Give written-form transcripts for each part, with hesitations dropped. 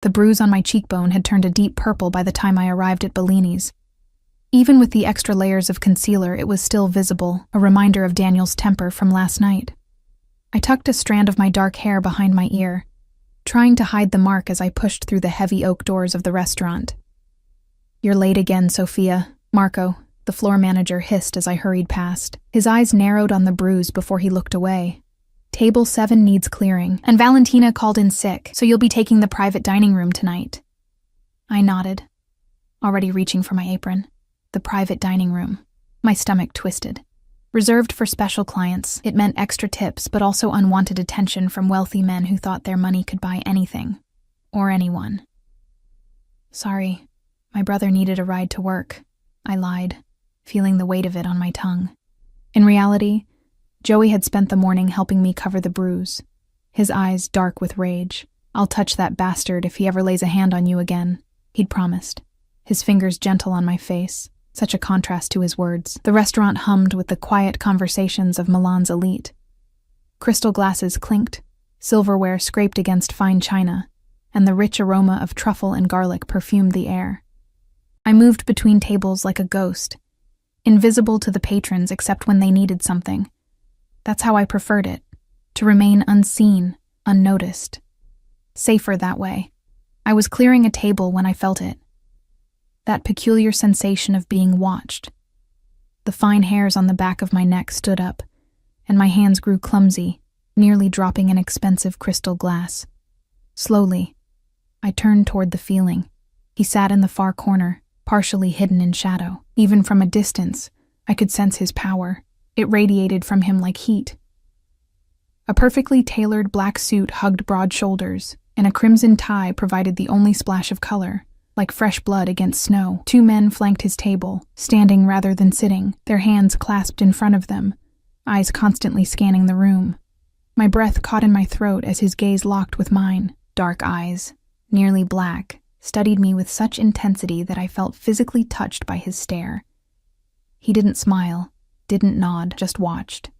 The bruise on my cheekbone had turned a deep purple by the time I arrived at Bellini's. Even with the extra layers of concealer, it was still visible, a reminder of Daniel's temper from last night. I tucked a strand of my dark hair behind my ear, trying to hide the mark as I pushed through the heavy oak doors of the restaurant. "You're late again, Sophia," Marco, the floor manager, hissed as I hurried past. His eyes narrowed on the bruise before he looked away. "Table 7 needs clearing, and Valentina called in sick, so you'll be taking the private dining room tonight." I nodded, already reaching for my apron. The private dining room. My stomach twisted. Reserved for special clients, it meant extra tips, but also unwanted attention from wealthy men who thought their money could buy anything. Or anyone. "Sorry, my brother needed a ride to work," I lied, feeling the weight of it on my tongue. In reality, Joey had spent the morning helping me cover the bruise, his eyes dark with rage. "I'll touch that bastard if he ever lays a hand on you again," he'd promised, his fingers gentle on my face, such a contrast to his words. The restaurant hummed with the quiet conversations of Milan's elite. Crystal glasses clinked, silverware scraped against fine china, and the rich aroma of truffle and garlic perfumed the air. I moved between tables like a ghost, invisible to the patrons except when they needed something. That's how I preferred it, to remain unseen, unnoticed. Safer that way. I was clearing a table when I felt it. That peculiar sensation of being watched. The fine hairs on the back of my neck stood up, and my hands grew clumsy, nearly dropping an expensive crystal glass. Slowly, I turned toward the feeling. He sat in the far corner, partially hidden in shadow. Even from a distance, I could sense his power. It radiated from him like heat. A perfectly tailored black suit hugged broad shoulders, and a crimson tie provided the only splash of color, like fresh blood against snow. 2 men flanked his table, standing rather than sitting, their hands clasped in front of them, eyes constantly scanning the room. My breath caught in my throat as his gaze locked with mine. Dark eyes, nearly black, studied me with such intensity that I felt physically touched by his stare. He didn't smile, didn't nod, just watched.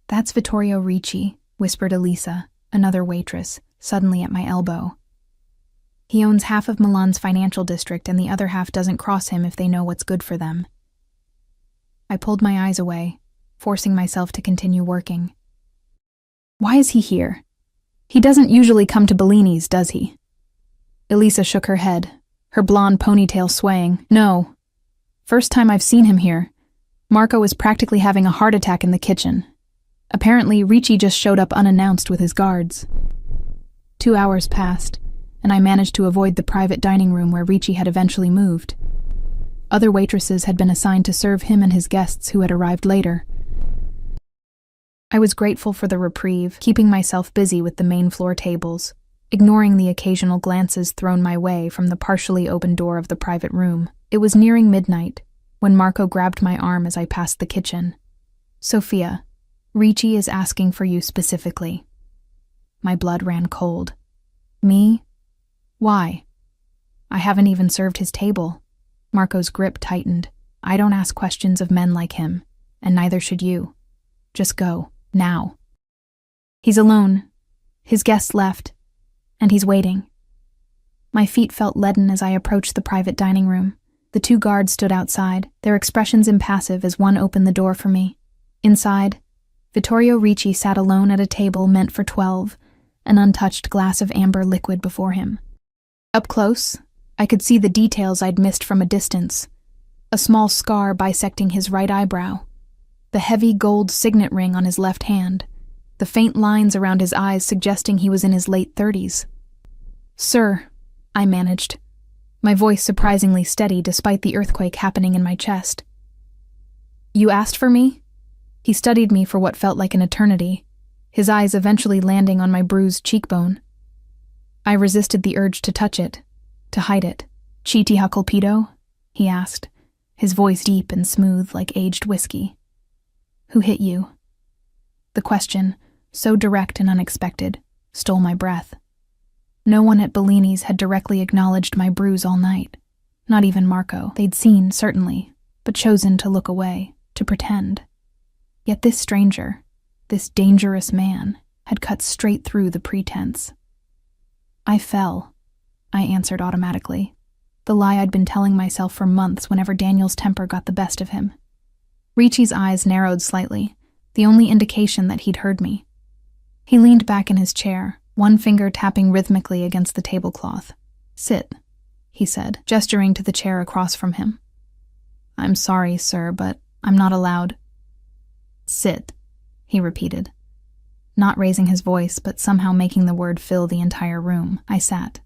"That's Vittorio Ricci," whispered Elisa, another waitress, suddenly at my elbow. "He owns half of Milan's financial district and the other half doesn't cross him if they know what's good for them." I pulled my eyes away, forcing myself to continue working. "Why is he here? He doesn't usually come to Bellini's, does he?" Elisa shook her head, her blonde ponytail swaying. "No. First time I've seen him here. Marco is practically having a heart attack in the kitchen. Apparently, Ricci just showed up unannounced with his guards." 2 hours passed, and I managed to avoid the private dining room where Ricci had eventually moved. Other waitresses had been assigned to serve him and his guests who had arrived later. I was grateful for the reprieve, keeping myself busy with the main floor tables, ignoring the occasional glances thrown my way from the partially open door of the private room. It was nearing midnight when Marco grabbed my arm as I passed the kitchen. "Sophia, Ricci is asking for you specifically." My blood ran cold. "Me? Why? I haven't even served his table." Marco's grip tightened. "I don't ask questions of men like him, and neither should you. Just go, now." "He's alone. His guests left, and he's waiting." My feet felt leaden as I approached the private dining room. The 2 guards stood outside, their expressions impassive as one opened the door for me. Inside, Vittorio Ricci sat alone at a table meant for 12, an untouched glass of amber liquid before him. Up close, I could see the details I'd missed from a distance. A small scar bisecting his right eyebrow, the heavy gold signet ring on his left hand, the faint lines around his eyes suggesting he was in his late 30s. "Sir," I managed, my voice surprisingly steady despite the earthquake happening in my chest. "You asked for me?" He studied me for what felt like an eternity, his eyes eventually landing on my bruised cheekbone. I resisted the urge to touch it, to hide it. "Chi ti ha colpito?" he asked, his voice deep and smooth like aged whiskey. "Who hit you?" The question, so direct and unexpected, stole my breath. No one at Bellini's had directly acknowledged my bruise all night. Not even Marco. They'd seen, certainly, but chosen to look away, to pretend. Yet this stranger, this dangerous man, had cut straight through the pretense. I fell, I answered automatically. The lie I'd been telling myself for months whenever Daniel's temper got the best of him. Ricci's eyes narrowed slightly, the only indication that he'd heard me. He leaned back in his chair, one finger tapping rhythmically against the tablecloth. "Sit," he said, gesturing to the chair across from him. "I'm sorry, sir, but I'm not allowed." "Sit," he repeated, not raising his voice, but somehow making the word fill the entire room. I sat.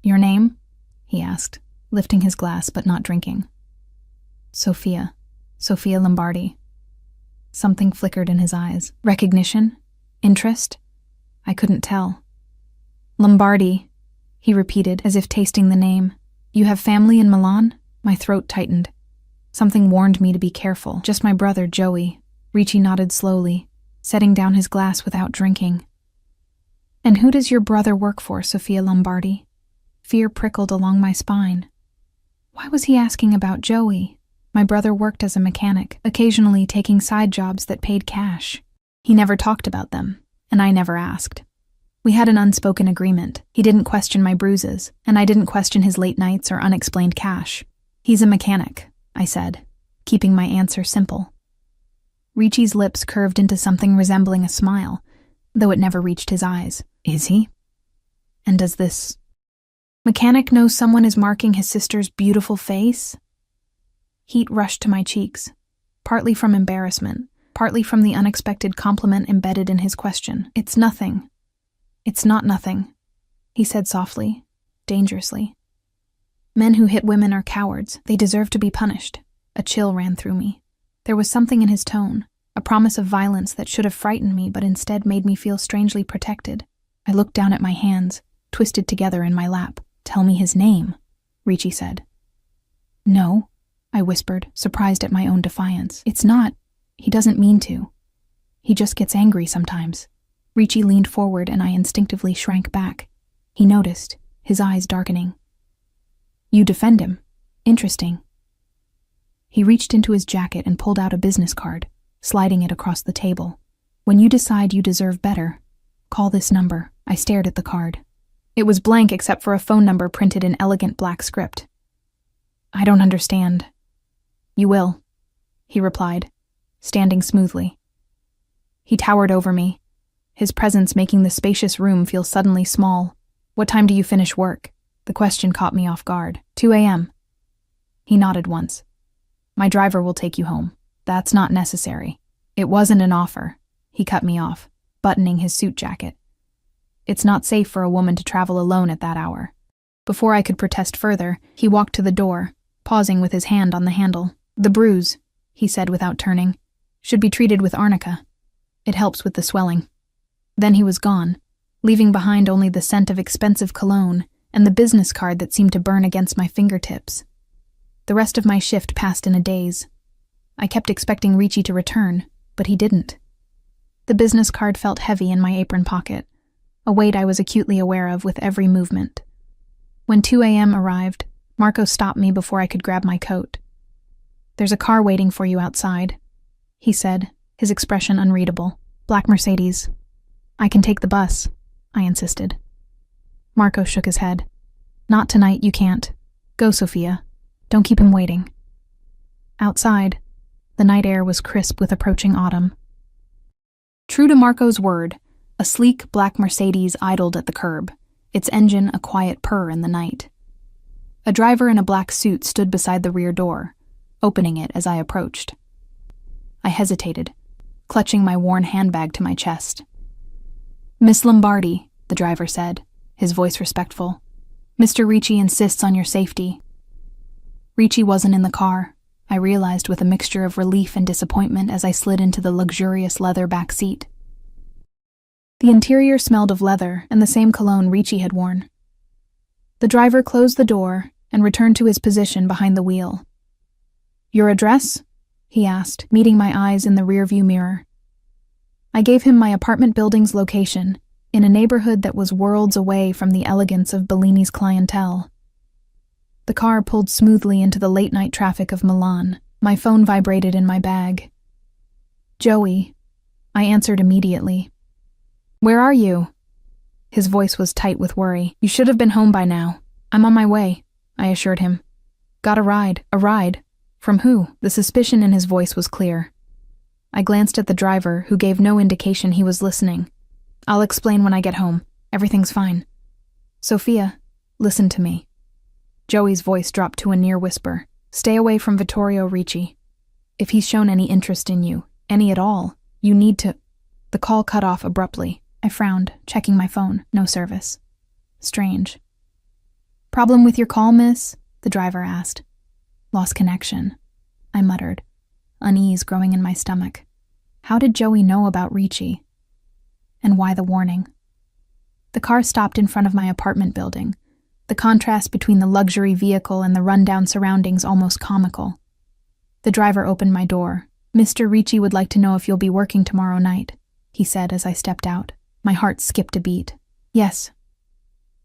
"Your name?" he asked, lifting his glass but not drinking. "Sophia Lombardi." Something flickered in his eyes. Recognition? Interest? I couldn't tell. "Lombardi," he repeated, as if tasting the name. "You have family in Milan?" My throat tightened. Something warned me to be careful. "Just my brother, Joey." Ricci nodded slowly, setting down his glass without drinking. "And who does your brother work for, Sophia Lombardi?" Fear prickled along my spine. Why was he asking about Joey? My brother worked as a mechanic, occasionally taking side jobs that paid cash. He never talked about them, and I never asked. We had an unspoken agreement. He didn't question my bruises, and I didn't question his late nights or unexplained cash. "He's a mechanic," I said, keeping my answer simple. Ricci's lips curved into something resembling a smile, though it never reached his eyes. "Is he? And does this mechanic know someone is marking his sister's beautiful face?" Heat rushed to my cheeks, partly from embarrassment, partly from the unexpected compliment embedded in his question. "It's nothing. It's not nothing," he said softly, dangerously. "Men who hit women are cowards. They deserve to be punished." A chill ran through me. There was something in his tone, a promise of violence that should have frightened me but instead made me feel strangely protected. I looked down at my hands, twisted together in my lap. "Tell me his name," Ricci said. "No," I whispered, surprised at my own defiance. "It's not. He doesn't mean to. He just gets angry sometimes." Ricci leaned forward and I instinctively shrank back. He noticed, his eyes darkening. "You defend him. Interesting." He reached into his jacket and pulled out a business card, sliding it across the table. "When you decide you deserve better, call this number." I stared at the card. It was blank except for a phone number printed in elegant black script. "I don't understand." "You will," he replied, standing smoothly. He towered over me, his presence making the spacious room feel suddenly small. "What time do you finish work?" The question caught me off guard. 2 a.m. He nodded once. "My driver will take you home." "That's not necessary." "It wasn't an offer." He cut me off, buttoning his suit jacket. "It's not safe for a woman to travel alone at that hour." Before I could protest further, he walked to the door, pausing with his hand on the handle. "The bruise," he said without turning, "should be treated with arnica. It helps with the swelling." Then he was gone, leaving behind only the scent of expensive cologne and the business card that seemed to burn against my fingertips. The rest of my shift passed in a daze. I kept expecting Ricci to return, but he didn't. The business card felt heavy in my apron pocket, a weight I was acutely aware of with every movement. When 2 a.m. arrived, Marco stopped me before I could grab my coat. "There's a car waiting for you outside," he said, his expression unreadable. "Black Mercedes." "I can take the bus," I insisted. Marco shook his head. "Not tonight, you can't. Go, Sophia. Don't keep him waiting." Outside, the night air was crisp with approaching autumn. True to Marco's word, a sleek black Mercedes idled at the curb, its engine a quiet purr in the night. A driver in a black suit stood beside the rear door, opening it as I approached. I hesitated, clutching my worn handbag to my chest. "Miss Lombardi," the driver said, his voice respectful. "Mr. Ricci insists on your safety." Ricci wasn't in the car, I realized with a mixture of relief and disappointment as I slid into the luxurious leather back seat. The interior smelled of leather and the same cologne Ricci had worn. The driver closed the door and returned to his position behind the wheel. "Your address?" he asked, meeting my eyes in the rearview mirror. I gave him my apartment building's location, in a neighborhood that was worlds away from the elegance of Bellini's clientele. The car pulled smoothly into the late-night traffic of Milan. My phone vibrated in my bag. "Joey," I answered immediately. "Where are you?" His voice was tight with worry. "You should have been home by now." "I'm on my way," I assured him. "Got a ride." "A ride? From who?" The suspicion in his voice was clear. I glanced at the driver, who gave no indication he was listening. "I'll explain when I get home. Everything's fine." "Sophia, listen to me." Joey's voice dropped to a near whisper. "Stay away from Vittorio Ricci. If he's shown any interest in you, any at all, you need to—" The call cut off abruptly. I frowned, checking my phone. No service. Strange. "Problem with your call, miss?" the driver asked. "Lost connection," I muttered, unease growing in my stomach. How did Joey know about Ricci? And why the warning? The car stopped in front of my apartment building, the contrast between the luxury vehicle and the rundown surroundings almost comical. The driver opened my door. "Mr. Ricci would like to know if you'll be working tomorrow night," he said as I stepped out. My heart skipped a beat. "Yes."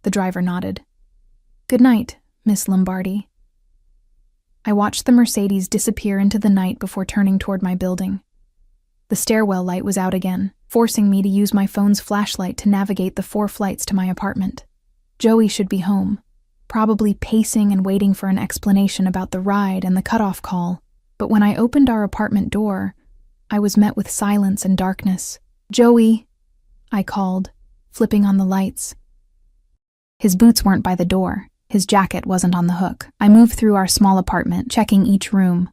The driver nodded. "Good night, Miss Lombardi." I watched the Mercedes disappear into the night before turning toward my building. The stairwell light was out again, forcing me to use my phone's flashlight to navigate the 4 flights to my apartment. Joey should be home, probably pacing and waiting for an explanation about the ride and the cutoff call. But when I opened our apartment door, I was met with silence and darkness. "Joey," I called, flipping on the lights. His boots weren't by the door. His jacket wasn't on the hook. I moved through our small apartment, checking each room,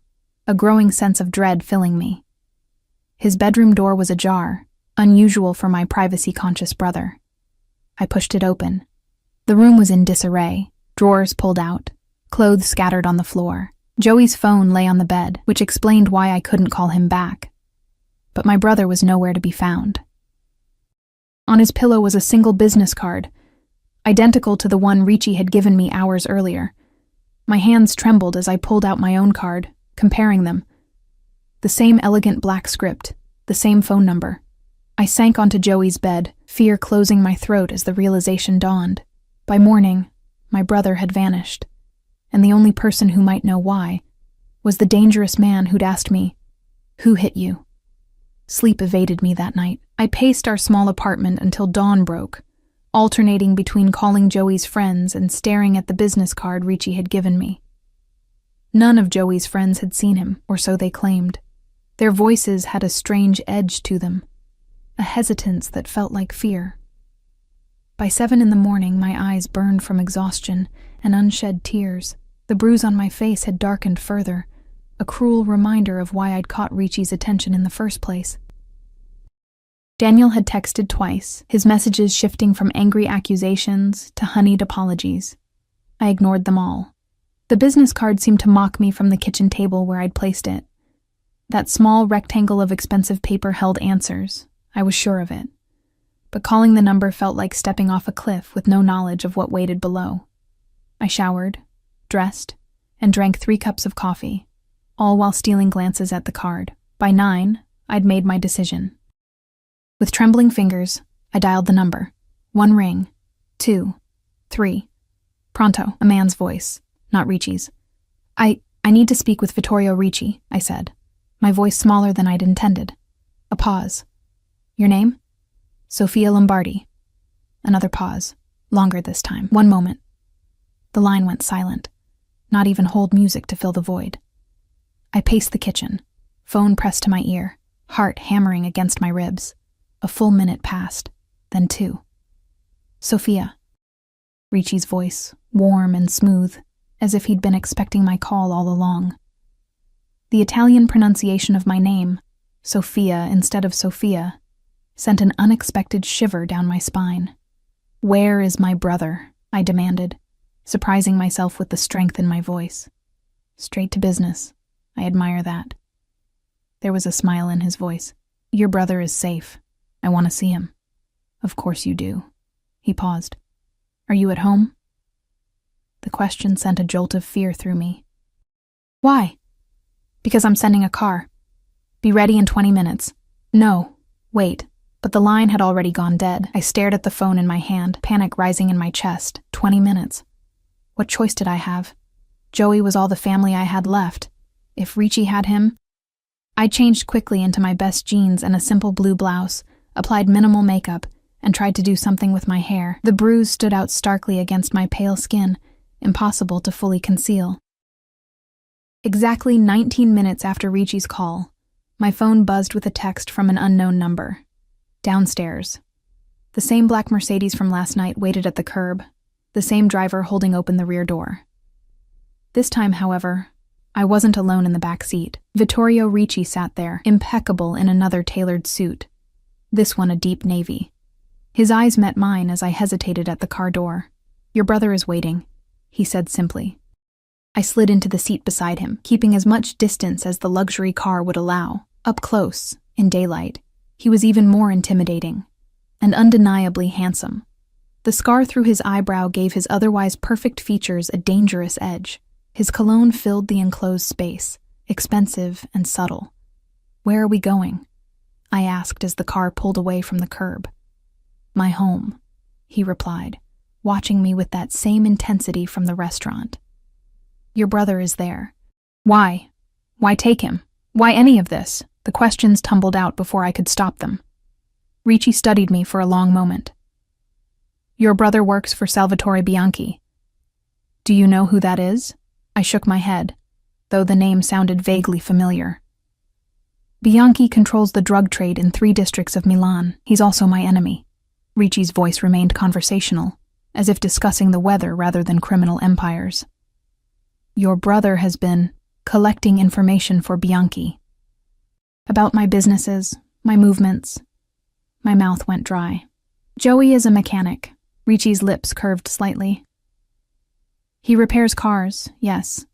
a growing sense of dread filling me. His bedroom door was ajar, unusual for my privacy-conscious brother. I pushed it open. The room was in disarray, drawers pulled out, clothes scattered on the floor. Joey's phone lay on the bed, which explained why I couldn't call him back. But my brother was nowhere to be found. On his pillow was a single business card, identical to the one Ricci had given me hours earlier. My hands trembled as I pulled out my own card, comparing them. The same elegant black script, the same phone number. I sank onto Joey's bed, fear closing my throat as the realization dawned. By morning, my brother had vanished, and the only person who might know why was the dangerous man who'd asked me, "Who hit you?" Sleep evaded me that night. I paced our small apartment until dawn broke, alternating between calling Joey's friends and staring at the business card Ricci had given me. None of Joey's friends had seen him, or so they claimed. Their voices had a strange edge to them, a hesitance that felt like fear. By 7 in the morning, my eyes burned from exhaustion and unshed tears. The bruise on my face had darkened further, a cruel reminder of why I'd caught Ricci's attention in the first place. Daniel had texted twice, his messages shifting from angry accusations to honeyed apologies. I ignored them all. The business card seemed to mock me from the kitchen table where I'd placed it. That small rectangle of expensive paper held answers. I was sure of it. But calling the number felt like stepping off a cliff with no knowledge of what waited below. I showered, dressed, and drank 3 cups of coffee, all while stealing glances at the card. By 9, I'd made my decision. With trembling fingers, I dialed the number. 1 ring, 2, 3. Pronto, a man's voice, not Ricci's. I need to speak with Vittorio Ricci, I said, my voice smaller than I'd intended. A pause. Your name? Sophia Lombardi. Another pause, longer this time. 1 moment. The line went silent, not even hold music to fill the void. I paced the kitchen, phone pressed to my ear, heart hammering against my ribs. A full minute passed, then 2. Sophia. Ricci's voice, warm and smooth, as if he'd been expecting my call all along. The Italian pronunciation of my name, Sophia instead of Sophia, sent an unexpected shiver down my spine. "Where is my brother?" I demanded, surprising myself with the strength in my voice. Straight to business. I admire that. There was a smile in his voice. "Your brother is safe. I want to see him." "Of course you do." He paused. "Are you at home?" The question sent a jolt of fear through me. "Why?" "Because I'm sending a car. Be ready in 20 minutes. "No, wait." But the line had already gone dead. I stared at the phone in my hand, panic rising in my chest. 20 minutes. What choice did I have? Joey was all the family I had left. If Ricci had him... I changed quickly into my best jeans and a simple blue blouse, applied minimal makeup, and tried to do something with my hair. The bruise stood out starkly against my pale skin, impossible to fully conceal. Exactly 19 minutes after Ricci's call, my phone buzzed with a text from an unknown number. Downstairs. The same black Mercedes from last night waited at the curb, the same driver holding open the rear door. This time, however, I wasn't alone in the back seat. Vittorio Ricci sat there, impeccable in another tailored suit, this one a deep navy. His eyes met mine as I hesitated at the car door. "Your brother is waiting," he said simply. I slid into the seat beside him, keeping as much distance as the luxury car would allow. Up close, in daylight, he was even more intimidating, and undeniably handsome. The scar through his eyebrow gave his otherwise perfect features a dangerous edge. His cologne filled the enclosed space, expensive and subtle. "Where are we going?" I asked as the car pulled away from the curb. "My home," he replied, watching me with that same intensity from the restaurant. "Your brother is there." "Why? Why take him? Why any of this?" The questions tumbled out before I could stop them. Ricci studied me for a long moment. "Your brother works for Salvatore Bianchi. Do you know who that is?" I shook my head, though the name sounded vaguely familiar. "Bianchi controls the drug trade in 3 districts of Milan. He's also my enemy." Ricci's voice remained conversational, as if discussing the weather rather than criminal empires. "Your brother has been collecting information for Bianchi. About my businesses, my movements." My mouth went dry. "Joey is a mechanic." Ricci's lips curved slightly. "He repairs cars, yes,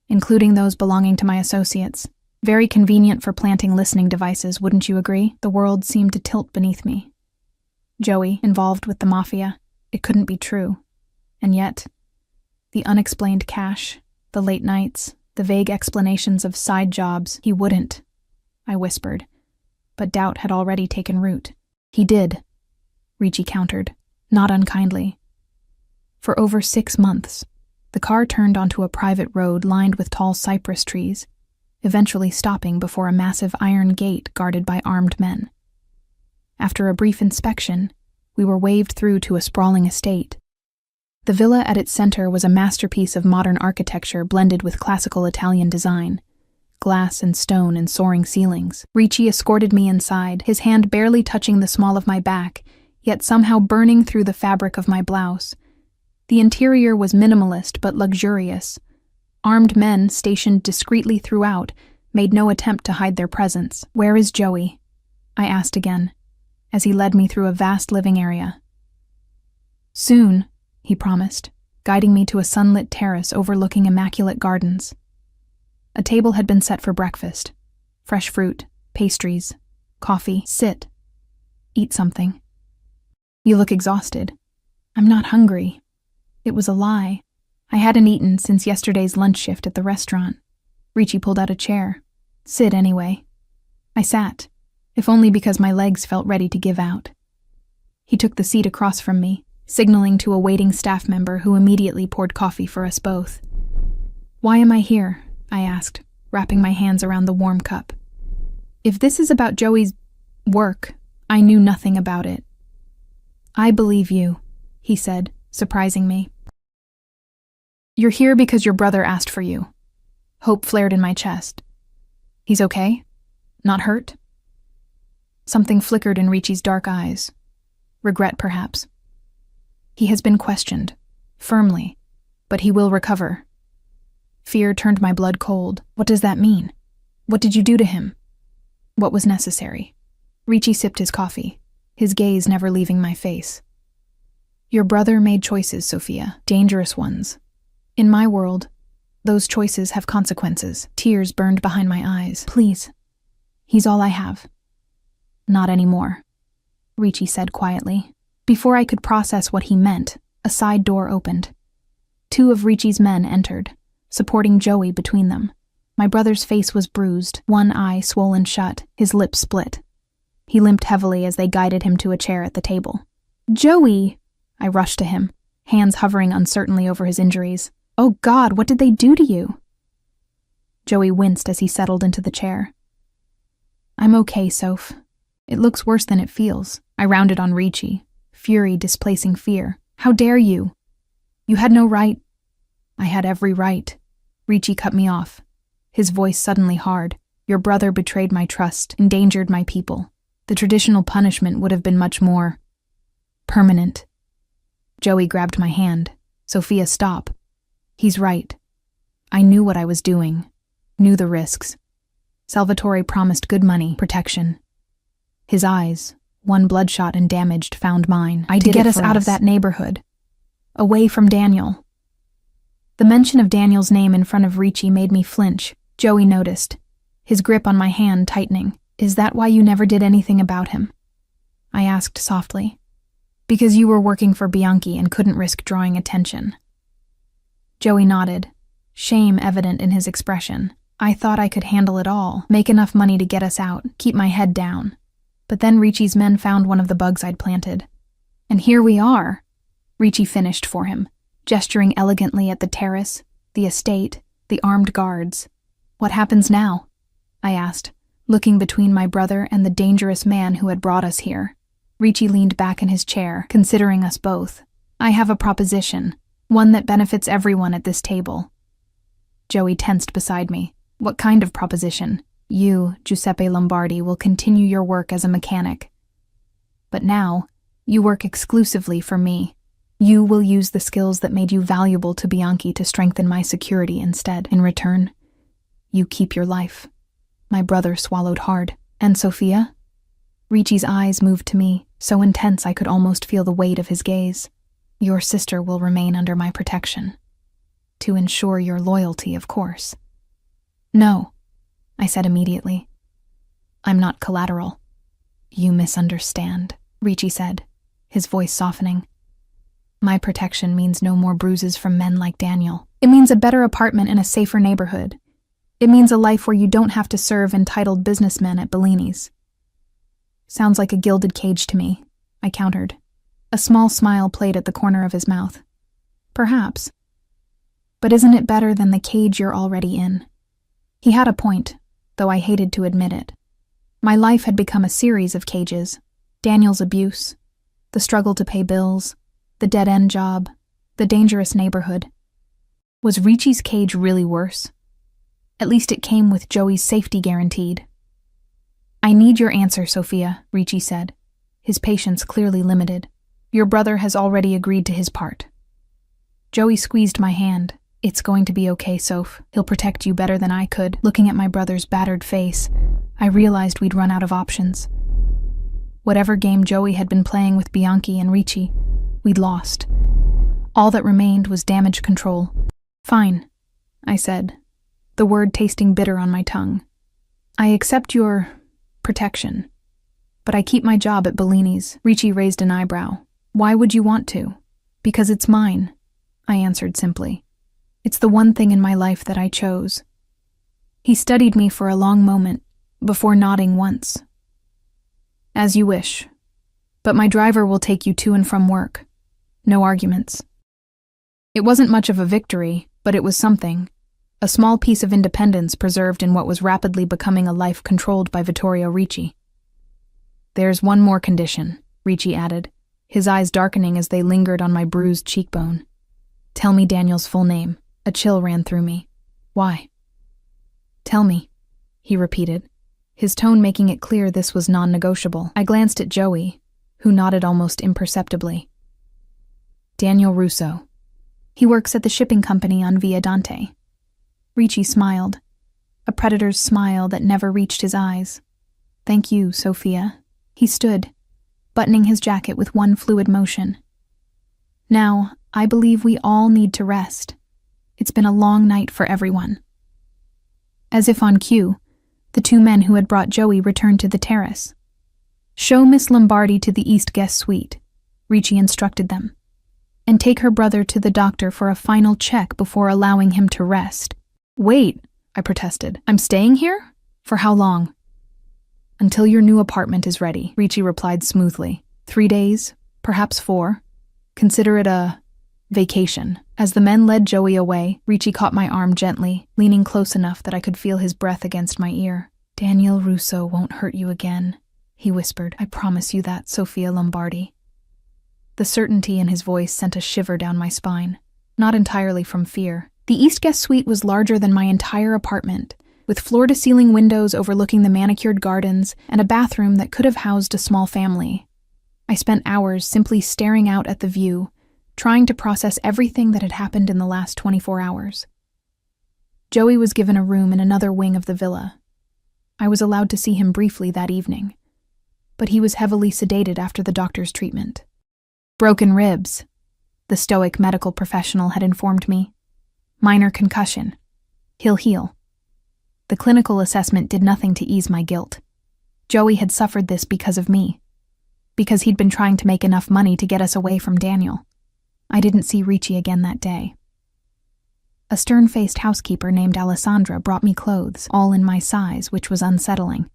including those belonging to my associates. Very convenient for planting listening devices, wouldn't you agree?" The world seemed to tilt beneath me. Joey, involved with the Mafia, it couldn't be true. And yet, the unexplained cash, the late nights, the vague explanations of side jobs, "He wouldn't," I whispered, but doubt had already taken root. "He did," Ricci countered, not unkindly. For over 6 months, the car turned onto a private road lined with tall cypress trees, eventually stopping before a massive iron gate guarded by armed men. After a brief inspection, we were waved through to a sprawling estate. The villa at its center was a masterpiece of modern architecture blended with classical Italian design, glass and stone and soaring ceilings. Ricci escorted me inside, his hand barely touching the small of my back, yet somehow burning through the fabric of my blouse. The interior was minimalist but luxurious. Armed men, stationed discreetly throughout, made no attempt to hide their presence. "Where is Joey?" I asked again, as he led me through a vast living area. "Soon," he promised, guiding me to a sunlit terrace overlooking immaculate gardens. A table had been set for breakfast. Fresh fruit, pastries, coffee. "Sit. Eat something." "You look exhausted." "I'm not hungry." It was a lie. I hadn't eaten since yesterday's lunch shift at the restaurant. Ricci pulled out a chair. "Sit anyway." I sat, if only because my legs felt ready to give out. He took the seat across from me, signaling to a waiting staff member who immediately poured coffee for us both. "Why am I here?" I asked, wrapping my hands around the warm cup. If this is about Joey's work, I knew nothing about it. "I believe you," he said, surprising me. "You're here because your brother asked for you." Hope flared in my chest. "He's okay? Not hurt?" Something flickered in Ricci's dark eyes. Regret, perhaps. "He has been questioned, firmly, but he will recover." Fear turned my blood cold. What does that mean? What did you do to him? What was necessary? Ricci sipped his coffee, his gaze never leaving my face. "Your brother made choices, Sophia, dangerous ones. In my world, those choices have consequences." Tears burned behind my eyes. "Please. He's all I have." "Not anymore," Ricci said quietly. Before I could process what he meant, a side door opened. 2 of Ricci's men entered, supporting Joey between them. My brother's face was bruised, one eye swollen shut, his lips split. He limped heavily as they guided him to a chair at the table. "Joey!" I rushed to him, hands hovering uncertainly over his injuries. "Oh God, what did they do to you?" Joey winced as he settled into the chair. "I'm okay, Soph. It looks worse than it feels." I rounded on Ricci, fury displacing fear. How dare you? You had no right. I had every right. Ricci cut me off, his voice suddenly hard. Your brother betrayed my trust, endangered my people. The traditional punishment would have been much more permanent. Joey grabbed my hand. Sophia, stop. He's right. I knew what I was doing, knew the risks. Salvatore promised good money, protection. His eyes, one bloodshot and damaged, found mine. I did get us out of that neighborhood, away from Daniel. The mention of Daniel's name in front of Ricci made me flinch. Joey noticed, his grip on my hand tightening. Is that why you never did anything about him? I asked softly. Because you were working for Bianchi and couldn't risk drawing attention. Joey nodded, shame evident in his expression. I thought I could handle it all, make enough money to get us out, keep my head down. But then Ricci's men found one of the bugs I'd planted. And here we are. Ricci finished for him, gesturing elegantly at the terrace, the estate, the armed guards. What happens now? I asked, looking between my brother and the dangerous man who had brought us here. Ricci leaned back in his chair, considering us both. I have a proposition, one that benefits everyone at this table. Joey tensed beside me. What kind of proposition? You, Giuseppe Lombardi, will continue your work as a mechanic. But now, you work exclusively for me. You will use the skills that made you valuable to Bianchi to strengthen my security instead. In return, you keep your life. My brother swallowed hard. And Sophia? Ricci's eyes moved to me, so intense I could almost feel the weight of his gaze. Your sister will remain under my protection. To ensure your loyalty, of course. No, I said immediately. I'm not collateral. You misunderstand, Ricci said, his voice softening. My protection means no more bruises from men like Daniel. It means a better apartment in a safer neighborhood. It means a life where you don't have to serve entitled businessmen at Bellini's. Sounds like a gilded cage to me, I countered. A small smile played at the corner of his mouth. Perhaps. But isn't it better than the cage you're already in? He had a point, though I hated to admit it. My life had become a series of cages. Daniel's abuse, the struggle to pay bills, the dead-end job, the dangerous neighborhood. Was Ricci's cage really worse? At least it came with Joey's safety guaranteed. I need your answer, Sophia, Ricci said, his patience clearly limited. Your brother has already agreed to his part. Joey squeezed my hand. It's going to be okay, Soph. He'll protect you better than I could. Looking at my brother's battered face, I realized we'd run out of options. Whatever game Joey had been playing with Bianchi and Ricci, we'd lost. All that remained was damage control. Fine, I said, the word tasting bitter on my tongue. I accept your protection, but I keep my job at Bellini's. Ricci raised an eyebrow. Why would you want to? Because it's mine, I answered simply. It's the one thing in my life that I chose. He studied me for a long moment, before nodding once. As you wish, but my driver will take you to and from work. No arguments. It wasn't much of a victory, but it was something. A small piece of independence preserved in what was rapidly becoming a life controlled by Vittorio Ricci. There's one more condition, Ricci added, his eyes darkening as they lingered on my bruised cheekbone. Tell me Daniel's full name. A chill ran through me. Why? Tell me, he repeated, his tone making it clear this was non-negotiable. I glanced at Joey, who nodded almost imperceptibly. Daniel Russo. He works at the shipping company on Via Dante. Ricci smiled, a predator's smile that never reached his eyes. Thank you, Sophia. He stood, buttoning his jacket with one fluid motion. Now, I believe we all need to rest. It's been a long night for everyone. As if on cue, the two men who had brought Joey returned to the terrace. Show Miss Lombardi to the East guest suite, Ricci instructed them, and take her brother to the doctor for a final check before allowing him to rest. Wait, I protested. I'm staying here? For how long? Until your new apartment is ready, Ricci replied smoothly. 3 days, perhaps 4. Consider it a vacation. As the men led Joey away, Ricci caught my arm gently, leaning close enough that I could feel his breath against my ear. Daniel Russo won't hurt you again, he whispered. I promise you that, Sophia Lombardi. The certainty in his voice sent a shiver down my spine, not entirely from fear. The East Guest Suite was larger than my entire apartment, with floor-to-ceiling windows overlooking the manicured gardens and a bathroom that could have housed a small family. I spent hours simply staring out at the view, trying to process everything that had happened in the last 24 hours. Joey was given a room in another wing of the villa. I was allowed to see him briefly that evening, but he was heavily sedated after the doctor's treatment. Broken ribs, the stoic medical professional had informed me. Minor concussion. He'll heal. The clinical assessment did nothing to ease my guilt. Joey had suffered this because of me, because he'd been trying to make enough money to get us away from Daniel. I didn't see Ricci again that day. A stern-faced housekeeper named Alessandra brought me clothes, all in my size, which was unsettling,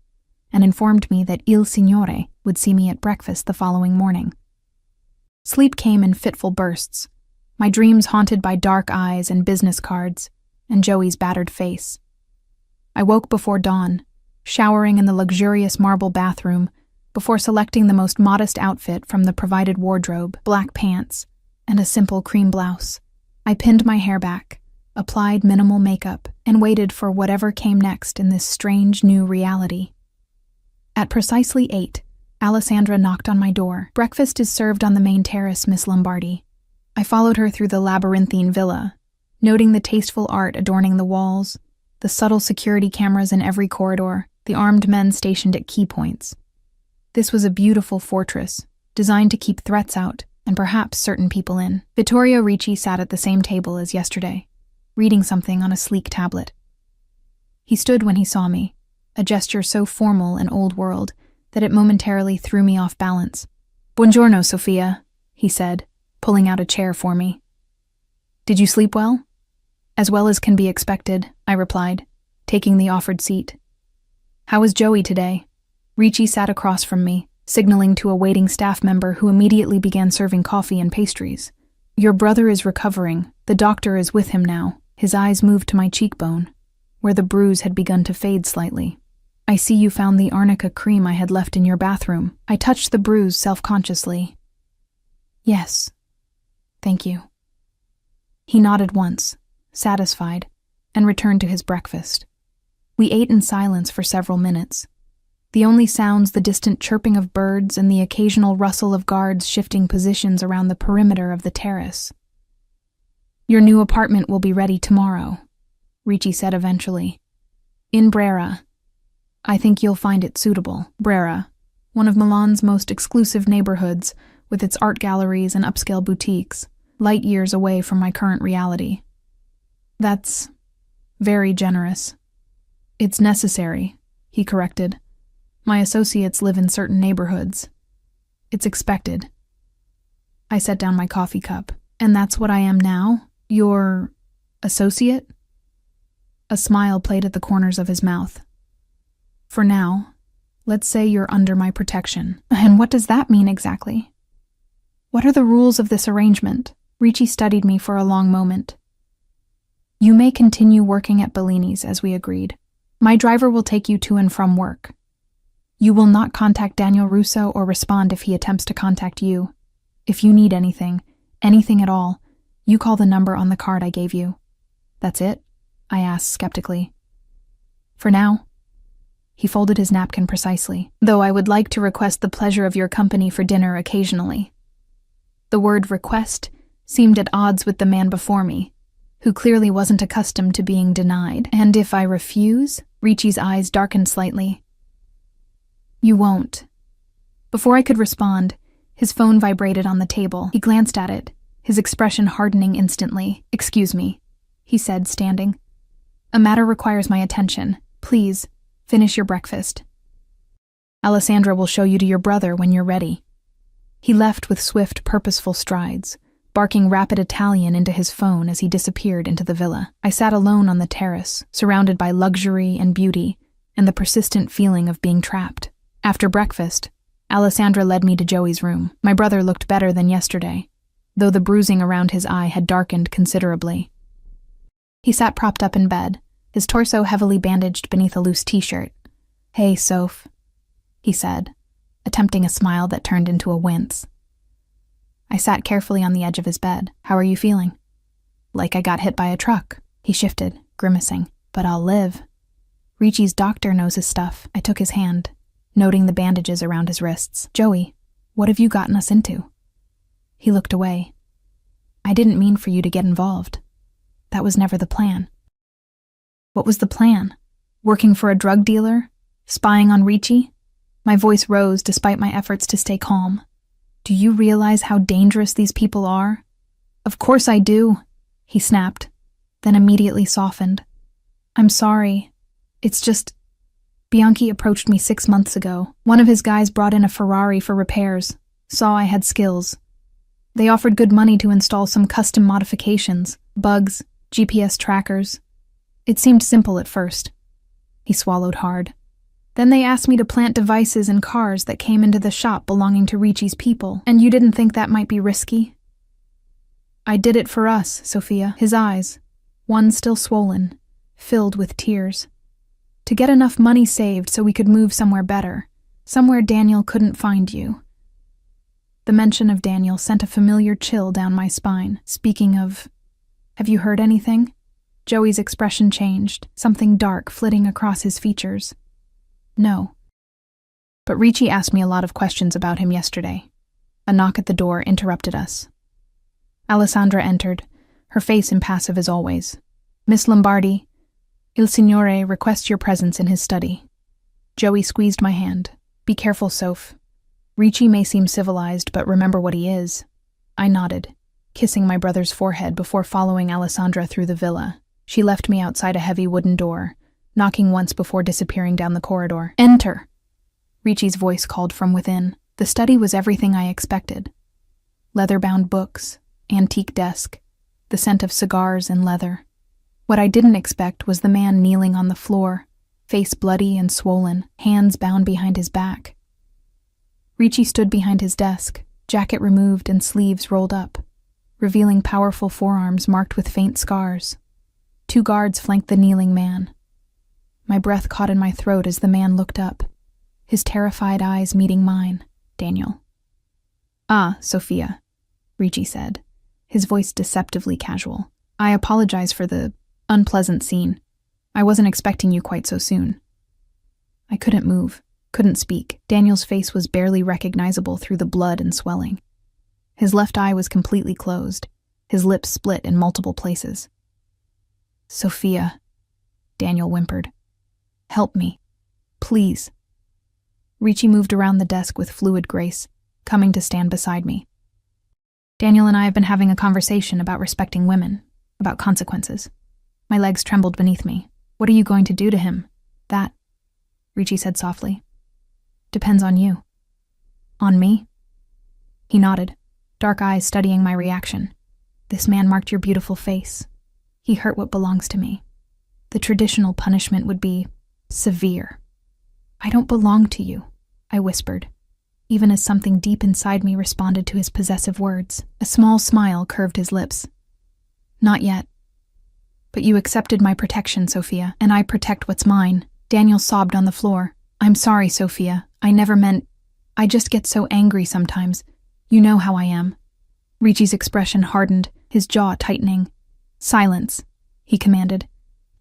and informed me that Il Signore would see me at breakfast the following morning. Sleep came in fitful bursts, my dreams haunted by dark eyes and business cards, and Joey's battered face. I woke before dawn, showering in the luxurious marble bathroom, before selecting the most modest outfit from the provided wardrobe, black pants, and a simple cream blouse. I pinned my hair back, applied minimal makeup, and waited for whatever came next in this strange new reality. At precisely 8, Alessandra knocked on my door. "Breakfast is served on the main terrace, Miss Lombardi." I followed her through the labyrinthine villa, noting the tasteful art adorning the walls, the subtle security cameras in every corridor, the armed men stationed at key points. This was a beautiful fortress, designed to keep threats out and perhaps certain people in. Vittorio Ricci sat at the same table as yesterday, reading something on a sleek tablet. He stood when he saw me, a gesture so formal and old-world that it momentarily threw me off balance. "Buongiorno, Sofia," he said, pulling out a chair for me. "Did you sleep well?" "As well as can be expected," I replied, taking the offered seat. "How is Joey today?" Ricci sat across from me, signaling to a waiting staff member who immediately began serving coffee and pastries. "Your brother is recovering. The doctor is with him now." His eyes moved to my cheekbone, where the bruise had begun to fade slightly. "I see you found the arnica cream I had left in your bathroom." I touched the bruise self-consciously. "Yes. Thank you." He nodded once, satisfied, and returned to his breakfast. We ate in silence for several minutes. The only sounds the distant chirping of birds and the occasional rustle of guards shifting positions around the perimeter of the terrace. "Your new apartment will be ready tomorrow," Ricci said eventually. "In Brera. I think you'll find it suitable." Brera, one of Milan's most exclusive neighborhoods, with its art galleries and upscale boutiques, light years away from my current reality. "That's very generous." "It's necessary," he corrected. "My associates live in certain neighborhoods. It's expected." I set down my coffee cup. "And that's what I am now? Your associate?" A smile played at the corners of his mouth. "For now, let's say you're under my protection." "And what does that mean exactly? What are the rules of this arrangement?" Ricci studied me for a long moment. "You may continue working at Bellini's as we agreed. My driver will take you to and from work. You will not contact Daniel Russo or respond if he attempts to contact you. If you need anything at all, you call the number on the card I gave you." "That's it?" I asked skeptically. "For now." He folded his napkin precisely. "Though I would like to request the pleasure of your company for dinner occasionally." The word request seemed at odds with the man before me, who clearly wasn't accustomed to being denied. "And if I refuse?" Ricci's eyes darkened slightly. "You won't." Before I could respond, his phone vibrated on the table. He glanced at it, his expression hardening instantly. "Excuse me," he said, standing. "A matter requires my attention. Please, finish your breakfast. Alessandra will show you to your brother when you're ready." He left with swift, purposeful strides, barking rapid Italian into his phone as he disappeared into the villa. I sat alone on the terrace, surrounded by luxury and beauty, and the persistent feeling of being trapped. After breakfast, Alessandra led me to Joey's room. My brother looked better than yesterday, though the bruising around his eye had darkened considerably. He sat propped up in bed, his torso heavily bandaged beneath a loose t-shirt. "Hey, Soph," he said, attempting a smile that turned into a wince. I sat carefully on the edge of his bed. How are you feeling? Like I got hit by a truck. He shifted, grimacing. But I'll live. Ricci's doctor knows his stuff. I took his hand, noting the bandages around his wrists. Joey, what have you gotten us into? He looked away. I didn't mean for you to get involved. That was never the plan. What was the plan? Working for a drug dealer? Spying on Ricci? My voice rose despite my efforts to stay calm. Do you realize how dangerous these people are? Of course I do, he snapped, then immediately softened. I'm sorry. It's just... Bianchi approached me 6 months ago. One of his guys brought in a Ferrari for repairs, saw I had skills. They offered good money to install some custom modifications, bugs, GPS trackers. It seemed simple at first. He swallowed hard. Then they asked me to plant devices in cars that came into the shop belonging to Ricci's people. And you didn't think that might be risky? I did it for us, Sophia. His eyes, one still swollen, filled with tears. To get enough money saved so we could move somewhere better, somewhere Daniel couldn't find you. The mention of Daniel sent a familiar chill down my spine. Speaking of, have you heard anything? Joey's expression changed, something dark flitting across his features. No. But Ricci asked me a lot of questions about him yesterday. A knock at the door interrupted us. Alessandra entered, her face impassive as always. Miss Lombardi, Il Signore requests your presence in his study. Joey squeezed my hand. Be careful, Soph. Ricci may seem civilized, but remember what he is. I nodded, kissing my brother's forehead before following Alessandra through the villa. She left me outside a heavy wooden door, knocking once before disappearing down the corridor. Enter! Ricci's voice called from within. The study was everything I expected. Leather-bound books, antique desk, the scent of cigars and leather. What I didn't expect was the man kneeling on the floor, face bloody and swollen, hands bound behind his back. Ricci stood behind his desk, jacket removed and sleeves rolled up, revealing powerful forearms marked with faint scars. 2 guards flanked the kneeling man. My breath caught in my throat as the man looked up, his terrified eyes meeting mine. Daniel. Ah, Sophia, Ricci said, his voice deceptively casual. I apologize for the unpleasant scene. I wasn't expecting you quite so soon. I couldn't move, couldn't speak. Daniel's face was barely recognizable through the blood and swelling. His left eye was completely closed, his lips split in multiple places. Sophia, Daniel whimpered. Help me, please. Ricci moved around the desk with fluid grace, coming to stand beside me. Daniel and I have been having a conversation about respecting women, about consequences. My legs trembled beneath me. What are you going to do to him? That, Ricci said softly, depends on you. On me? He nodded, dark eyes studying my reaction. This man marked your beautiful face. He hurt what belongs to me. The traditional punishment would be severe. I don't belong to you, I whispered, even as something deep inside me responded to his possessive words. A small smile curved his lips. Not yet. But you accepted my protection, Sophia, and I protect what's mine. Daniel sobbed on the floor. I'm sorry, Sophia. I never meant... I just get so angry sometimes. You know how I am. Ricci's expression hardened, his jaw tightening. Silence, he commanded,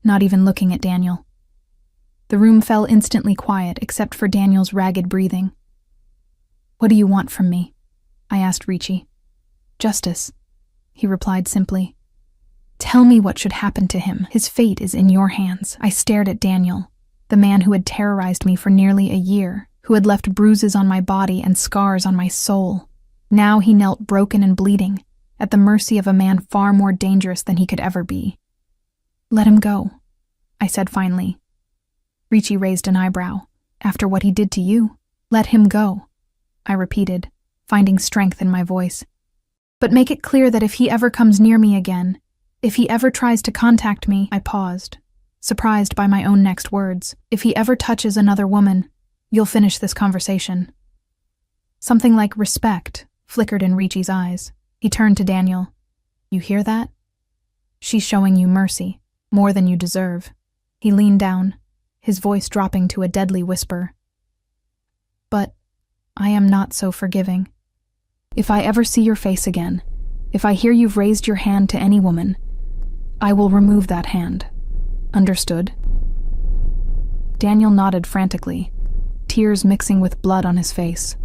not even looking at Daniel. The room fell instantly quiet except for Daniel's ragged breathing. What do you want from me? I asked Ricci. Justice, he replied simply. Tell me what should happen to him. His fate is in your hands. I stared at Daniel, the man who had terrorized me for nearly a year, who had left bruises on my body and scars on my soul. Now he knelt broken and bleeding, at the mercy of a man far more dangerous than he could ever be. Let him go, I said finally. Ricci raised an eyebrow. After what he did to you, let him go, I repeated, finding strength in my voice. But make it clear that if he ever comes near me again, if he ever tries to contact me, I paused, surprised by my own next words. If he ever touches another woman, you'll finish this conversation. Something like respect flickered in Ricci's eyes. He turned to Daniel. You hear that? She's showing you mercy, more than you deserve. He leaned down, his voice dropping to a deadly whisper. But I am not so forgiving. If I ever see your face again, if I hear you've raised your hand to any woman, I will remove that hand. Understood?" Daniel nodded frantically, tears mixing with blood on his face.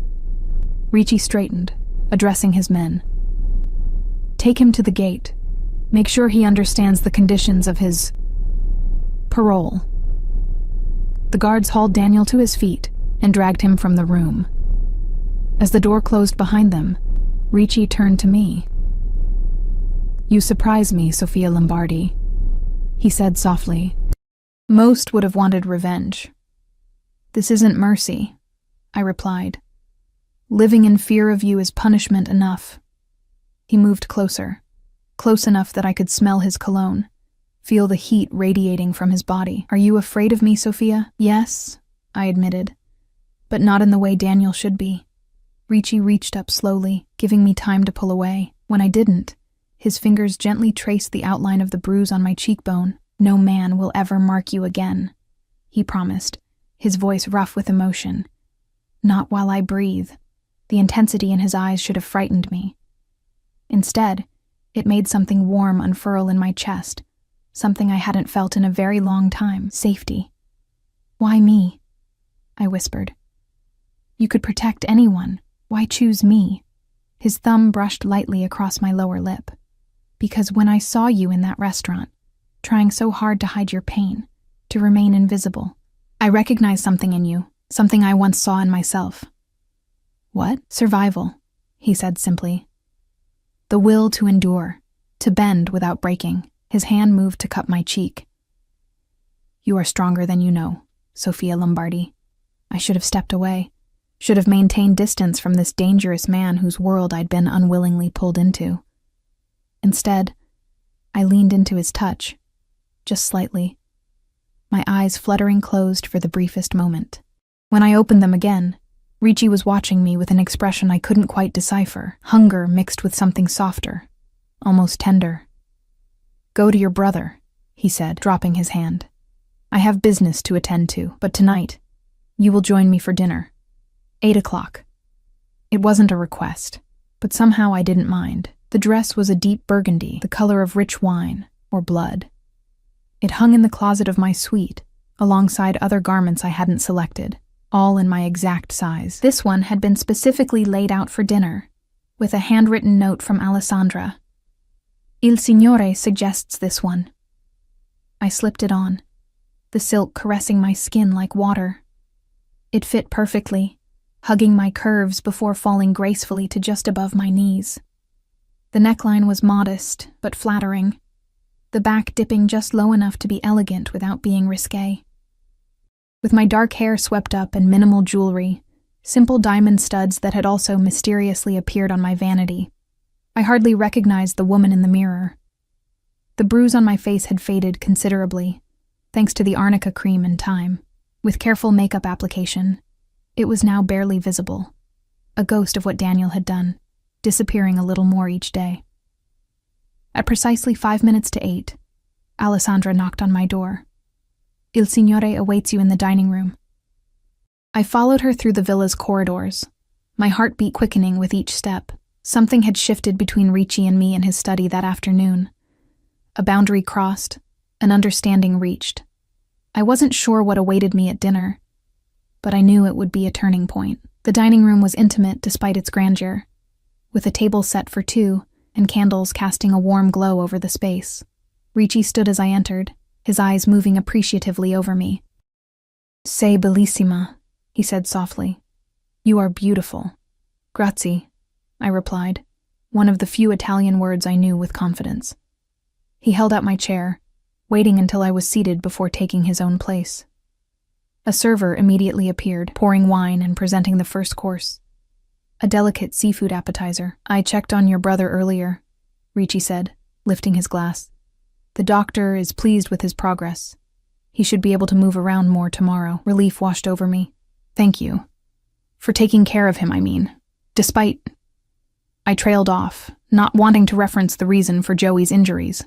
Ricci straightened, addressing his men. "Take him to the gate. Make sure he understands the conditions of his parole." The guards hauled Daniel to his feet and dragged him from the room. As the door closed behind them, Ricci turned to me. "You surprise me, Sofia Lombardi," he said softly. "Most would have wanted revenge. This isn't mercy," I replied. "Living in fear of you is punishment enough." He moved closer, close enough that I could smell his cologne, feel the heat radiating from his body. "Are you afraid of me, Sophia?" "Yes," I admitted, "but not in the way Daniel should be." Ricci reached up slowly, giving me time to pull away. When I didn't, his fingers gently traced the outline of the bruise on my cheekbone. "No man will ever mark you again," he promised, his voice rough with emotion. "Not while I breathe." The intensity in his eyes should have frightened me. Instead, it made something warm unfurl in my chest, something I hadn't felt in a very long time. Safety. "Why me?" I whispered. "You could protect anyone. Why choose me?" His thumb brushed lightly across my lower lip. "Because when I saw you in that restaurant, trying so hard to hide your pain, to remain invisible, I recognized something in you, something I once saw in myself." "What?" "Survival," he said simply. "The will to endure, to bend without breaking." His hand moved to cup my cheek. "You are stronger than you know, Sofia Lombardi." I should have stepped away, should have maintained distance from this dangerous man whose world I'd been unwillingly pulled into. Instead, I leaned into his touch, just slightly, my eyes fluttering closed for the briefest moment. When I opened them again, Ricci was watching me with an expression I couldn't quite decipher, hunger mixed with something softer, almost tender. "Go to your brother," he said, dropping his hand. "I have business to attend to, but tonight, you will join me for dinner. 8 o'clock. It wasn't a request, but somehow I didn't mind. The dress was a deep burgundy, the color of rich wine, or blood. It hung in the closet of my suite, alongside other garments I hadn't selected, all in my exact size. This one had been specifically laid out for dinner, with a handwritten note from Alessandra. "Il Signore suggests this one." I slipped it on, the silk caressing my skin like water. It fit perfectly, hugging my curves before falling gracefully to just above my knees. The neckline was modest, but flattering, the back dipping just low enough to be elegant without being risque. With my dark hair swept up and minimal jewelry, simple diamond studs that had also mysteriously appeared on my vanity, I hardly recognized the woman in the mirror. The bruise on my face had faded considerably, thanks to the arnica cream and time. With careful makeup application, it was now barely visible, a ghost of what Daniel had done, disappearing a little more each day. At precisely 5 minutes to 8, Alessandra knocked on my door. "Il Signore awaits you in the dining room." I followed her through the villa's corridors, my heartbeat quickening with each step. Something had shifted between Ricci and me in his study that afternoon. A boundary crossed, an understanding reached. I wasn't sure what awaited me at dinner, but I knew it would be a turning point. The dining room was intimate despite its grandeur, with a table set for two and candles casting a warm glow over the space. Ricci stood as I entered, his eyes moving appreciatively over me. "Sei bellissima," he said softly. "You are beautiful." "Grazie," I replied, one of the few Italian words I knew with confidence. He held out my chair, waiting until I was seated before taking his own place. A server immediately appeared, pouring wine and presenting the first course. A delicate seafood appetizer. "I checked on your brother earlier," Ricci said, lifting his glass. "The doctor is pleased with his progress. He should be able to move around more tomorrow." Relief washed over me. "Thank you. For taking care of him, I mean. Despite..." I trailed off, not wanting to reference the reason for Joey's injuries.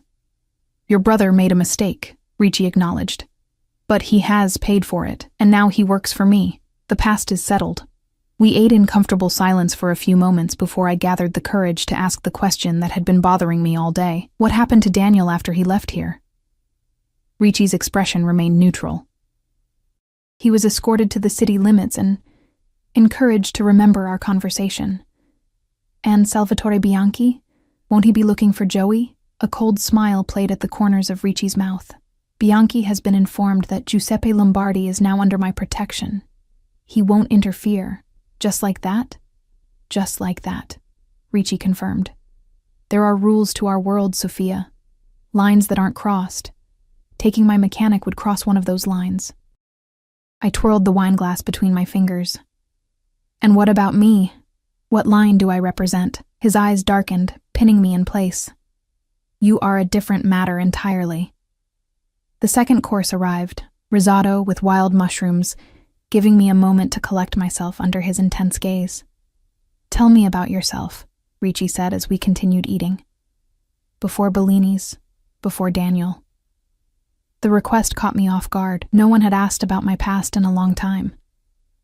"Your brother made a mistake," Ricci acknowledged. "But he has paid for it, and now he works for me. The past is settled." We ate in comfortable silence for a few moments before I gathered the courage to ask the question that had been bothering me all day. What happened to Daniel after he left here? Ricci's expression remained neutral. He was escorted to the city limits and encouraged to remember our conversation. And Salvatore Bianchi? Won't he be looking for Joey? A cold smile played at the corners of Ricci's mouth. Bianchi has been informed that Giuseppe Lombardi is now under my protection. He won't interfere. Just like that? Just like that, Ricci confirmed. There are rules to our world, Sophia. Lines that aren't crossed. Taking my mechanic would cross one of those lines. I twirled the wineglass between my fingers. And what about me? What line do I represent? His eyes darkened, pinning me in place. You are a different matter entirely. The second course arrived, risotto with wild mushrooms, giving me a moment to collect myself under his intense gaze. Tell me about yourself, Ricci said as we continued eating. Before Bellini's, before Daniel. The request caught me off guard. No one had asked about my past in a long time.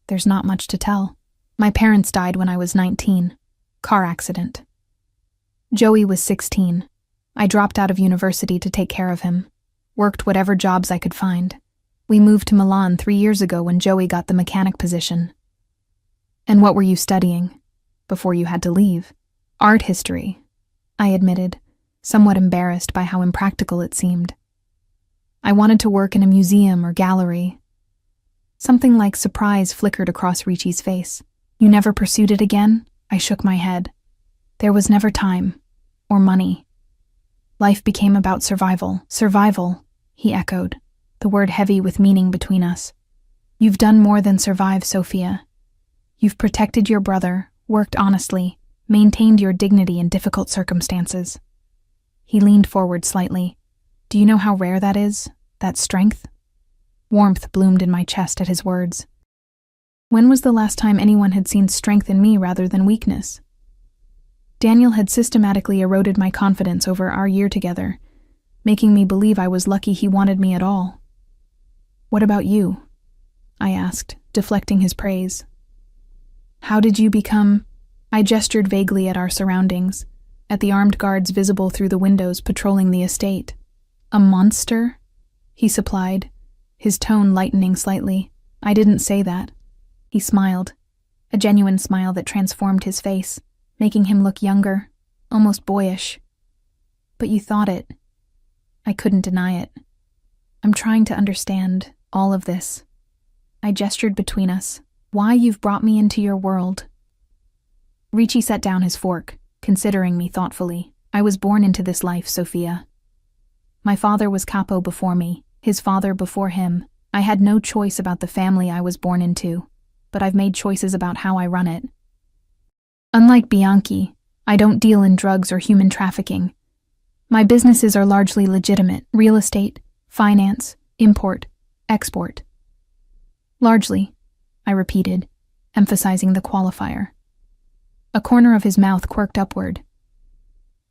There's not much to tell. My parents died when I was 19. Car accident. Joey was 16. I dropped out of university to take care of him. Worked whatever jobs I could find. We moved to Milan 3 years ago when Joey got the mechanic position. And what were you studying before you had to leave? Art history, I admitted, somewhat embarrassed by how impractical it seemed. I wanted to work in a museum or gallery. Something like surprise flickered across Ricci's face. You never pursued it again? I shook my head. There was never time or money. Life became about survival. Survival, he echoed, the word heavy with meaning between us. You've done more than survive, Sophia. You've protected your brother, worked honestly, maintained your dignity in difficult circumstances. He leaned forward slightly. Do you know how rare that is? That strength? Warmth bloomed in my chest at his words. When was the last time anyone had seen strength in me rather than weakness? Daniel had systematically eroded my confidence over our year together, making me believe I was lucky he wanted me at all. What about you? I asked, deflecting his praise. How did you become... I gestured vaguely at our surroundings, at the armed guards visible through the windows patrolling the estate. A monster? He supplied, his tone lightening slightly. I didn't say that. He smiled, a genuine smile that transformed his face, making him look younger, almost boyish. But you thought it. I couldn't deny it. I'm trying to understand all of this. I gestured between us. Why you've brought me into your world. Ricci set down his fork, considering me thoughtfully. I was born into this life, Sophia. My father was capo before me, his father before him. I had no choice about the family I was born into, but I've made choices about how I run it. Unlike Bianchi, I don't deal in drugs or human trafficking. My businesses are largely legitimate: real estate, finance, import, export. Largely, I repeated, emphasizing the qualifier. A corner of his mouth quirked upward.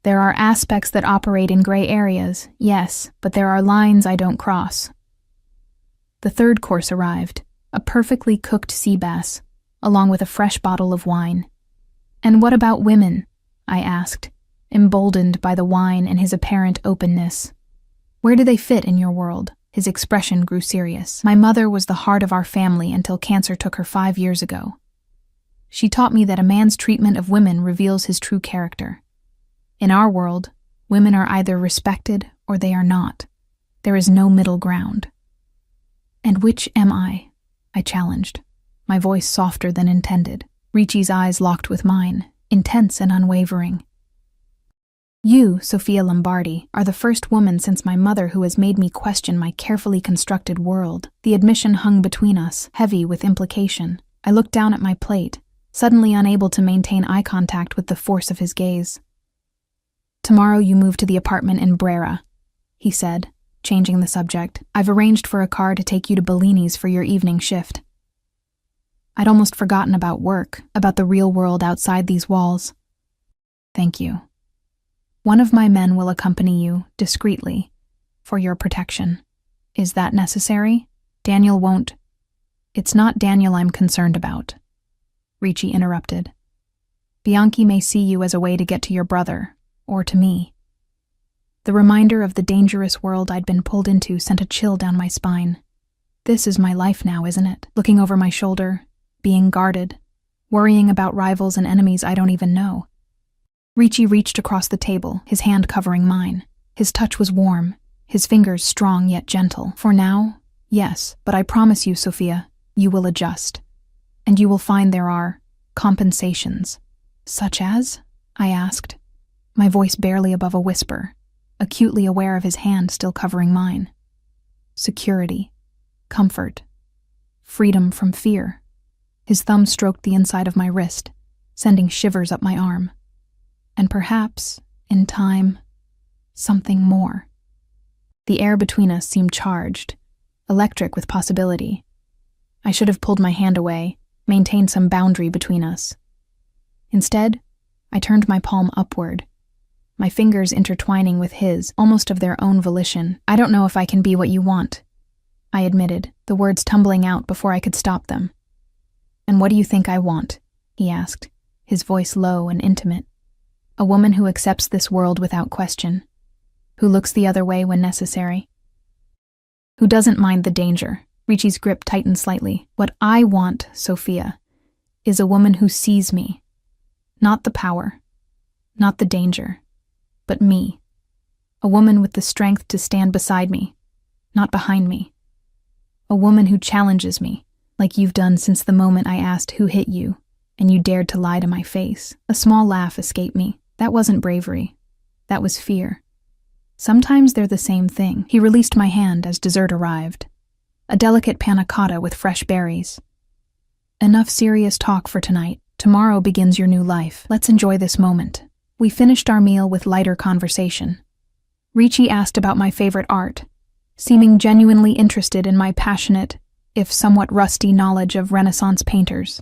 There are aspects that operate in gray areas, yes, but there are lines I don't cross. The third course arrived, a perfectly cooked sea bass, along with a fresh bottle of wine. And what about women? I asked, emboldened by the wine and his apparent openness. Where do they fit in your world? His expression grew serious. My mother was the heart of our family until cancer took her 5 years ago. She taught me that a man's treatment of women reveals his true character. In our world, women are either respected or they are not. There is no middle ground. And which am I? I challenged, my voice softer than intended. Ricci's eyes locked with mine, intense and unwavering. You, Sophia Lombardi, are the first woman since my mother who has made me question my carefully constructed world. The admission hung between us, heavy with implication. I looked down at my plate, suddenly unable to maintain eye contact with the force of his gaze. Tomorrow you move to the apartment in Brera, he said, changing the subject. I've arranged for a car to take you to Bellini's for your evening shift. I'd almost forgotten about work, about the real world outside these walls. Thank you. One of my men will accompany you, discreetly, for your protection. Is that necessary? Daniel won't. It's not Daniel I'm concerned about. Ricci interrupted. Bianchi may see you as a way to get to your brother, or to me. The reminder of the dangerous world I'd been pulled into sent a chill down my spine. This is my life now, isn't it? Looking over my shoulder, being guarded, worrying about rivals and enemies I don't even know. Ricci reached across the table, his hand covering mine. His touch was warm, his fingers strong yet gentle. For now, yes, but I promise you, Sophia, you will adjust. And you will find there are compensations. Such as? I asked, my voice barely above a whisper, acutely aware of his hand still covering mine. Security, comfort, freedom from fear. His thumb stroked the inside of my wrist, sending shivers up my arm. And perhaps, in time, something more. The air between us seemed charged, electric with possibility. I should have pulled my hand away, maintained some boundary between us. Instead, I turned my palm upward, my fingers intertwining with his, almost of their own volition. I don't know if I can be what you want, I admitted, the words tumbling out before I could stop them. And what do you think I want? He asked, his voice low and intimate. A woman who accepts this world without question, who looks the other way when necessary, who doesn't mind the danger. Ricci's grip tightened slightly. What I want, Sophia, is a woman who sees me. Not the power, not the danger, but me. A woman with the strength to stand beside me, not behind me. A woman who challenges me, like you've done since the moment I asked who hit you, and you dared to lie to my face. A small laugh escaped me. That wasn't bravery. That was fear. Sometimes they're the same thing. He released my hand as dessert arrived. A delicate panna cotta with fresh berries. Enough serious talk for tonight. Tomorrow begins your new life. Let's enjoy this moment. We finished our meal with lighter conversation. Ricci asked about my favorite art, seeming genuinely interested in my passionate, if somewhat rusty knowledge of Renaissance painters.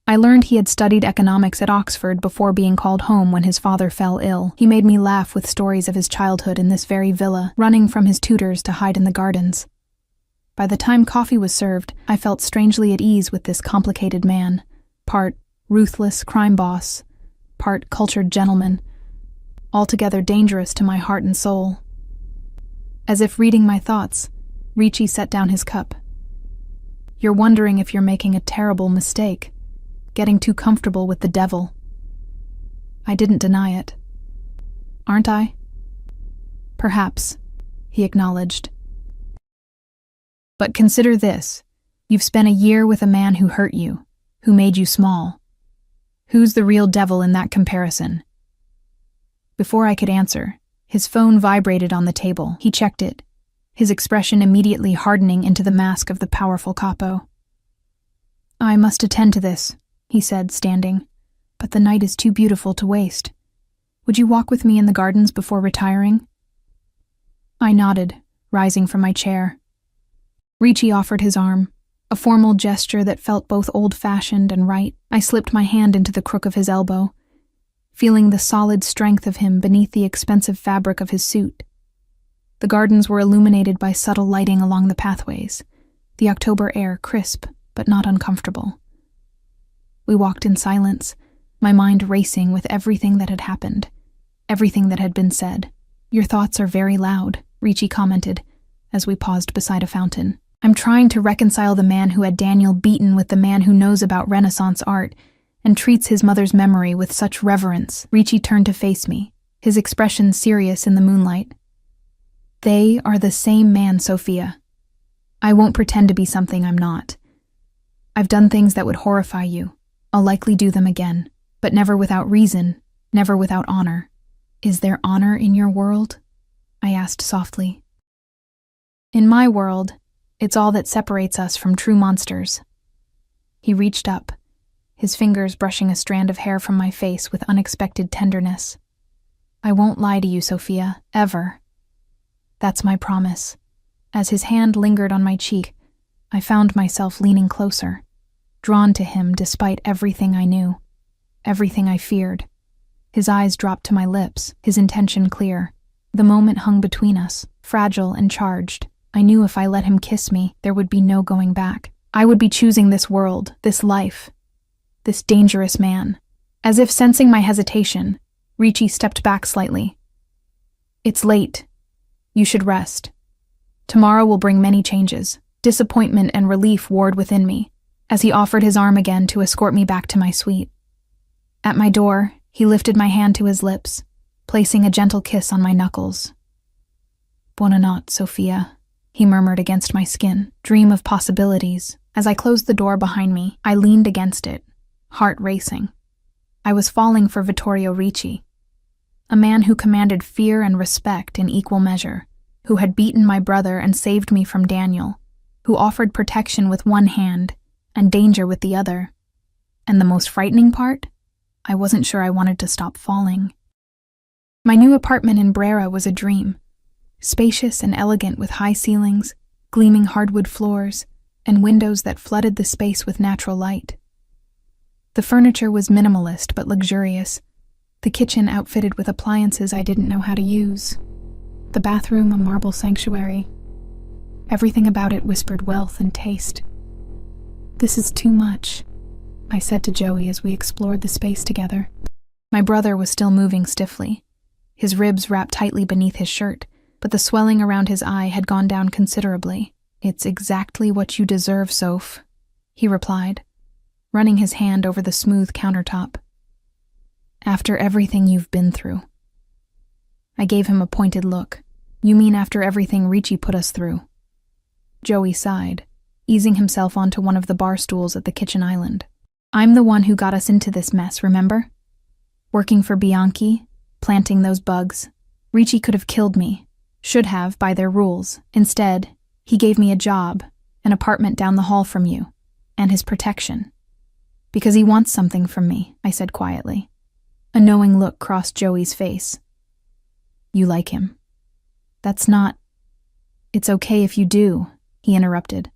I learned he had studied economics at Oxford before being called home when his father fell ill. He made me laugh with stories of his childhood in this very villa, running from his tutors to hide in the gardens. By the time coffee was served, I felt strangely at ease with this complicated man, part ruthless crime boss, part cultured gentleman, altogether dangerous to my heart and soul. As if reading my thoughts, Ricci set down his cup. You're wondering if you're making a terrible mistake, getting too comfortable with the devil. I didn't deny it. Aren't I? Perhaps, he acknowledged. But consider this. You've spent a year with a man who hurt you, who made you small. Who's the real devil in that comparison? Before I could answer, his phone vibrated on the table. He checked it, his expression immediately hardening into the mask of the powerful capo. I must attend to this, he said, standing, but the night is too beautiful to waste. Would you walk with me in the gardens before retiring? I nodded, rising from my chair. Ricci offered his arm, a formal gesture that felt both old-fashioned and right. I slipped my hand into the crook of his elbow, feeling the solid strength of him beneath the expensive fabric of his suit. The gardens were illuminated by subtle lighting along the pathways, the October air crisp but not uncomfortable. We walked in silence, my mind racing with everything that had happened, everything that had been said. Your thoughts are very loud, Ricci commented, as we paused beside a fountain. I'm trying to reconcile the man who had Daniel beaten with the man who knows about Renaissance art and treats his mother's memory with such reverence. Ricci turned to face me, his expression serious in the moonlight. They are the same man, Sophia. I won't pretend to be something I'm not. I've done things that would horrify you. I'll likely do them again, but never without reason, never without honor. Is there honor in your world? I asked softly. In my world, it's all that separates us from true monsters. He reached up, his fingers brushing a strand of hair from my face with unexpected tenderness. I won't lie to you, Sophia, ever. That's my promise. As his hand lingered on my cheek, I found myself leaning closer, drawn to him despite everything I knew, everything I feared. His eyes dropped to my lips, his intention clear. The moment hung between us, fragile and charged. I knew if I let him kiss me, there would be no going back. I would be choosing this world, this life, this dangerous man. As if sensing my hesitation, Ricci stepped back slightly. It's late. You should rest. Tomorrow will bring many changes. Disappointment and relief warred within me, as he offered his arm again to escort me back to my suite. At my door, he lifted my hand to his lips, placing a gentle kiss on my knuckles. Buona notte, Sophia, he murmured against my skin. Dream of possibilities. As I closed the door behind me, I leaned against it, heart racing. I was falling for Vittorio Ricci, a man who commanded fear and respect in equal measure, who had beaten my brother and saved me from Daniel, who offered protection with one hand and danger with the other. And the most frightening part? I wasn't sure I wanted to stop falling. My new apartment in Brera was a dream, spacious and elegant with high ceilings, gleaming hardwood floors, and windows that flooded the space with natural light. The furniture was minimalist but luxurious, the kitchen outfitted with appliances I didn't know how to use, the bathroom a marble sanctuary. Everything about it whispered wealth and taste. This is too much, I said to Joey as we explored the space together. My brother was still moving stiffly, his ribs wrapped tightly beneath his shirt, but the swelling around his eye had gone down considerably. It's exactly what you deserve, Soph, he replied, running his hand over the smooth countertop. After everything you've been through. I gave him a pointed look. You mean after everything Ricci put us through? Joey sighed, easing himself onto one of the bar stools at the kitchen island. I'm the one who got us into this mess, remember? Working for Bianchi, planting those bugs. Ricci could have killed me, should have by their rules. Instead, he gave me a job, an apartment down the hall from you, and his protection. Because he wants something from me, I said quietly. A knowing look crossed Joey's face. You like him. That's not... It's okay if you do, he interrupted.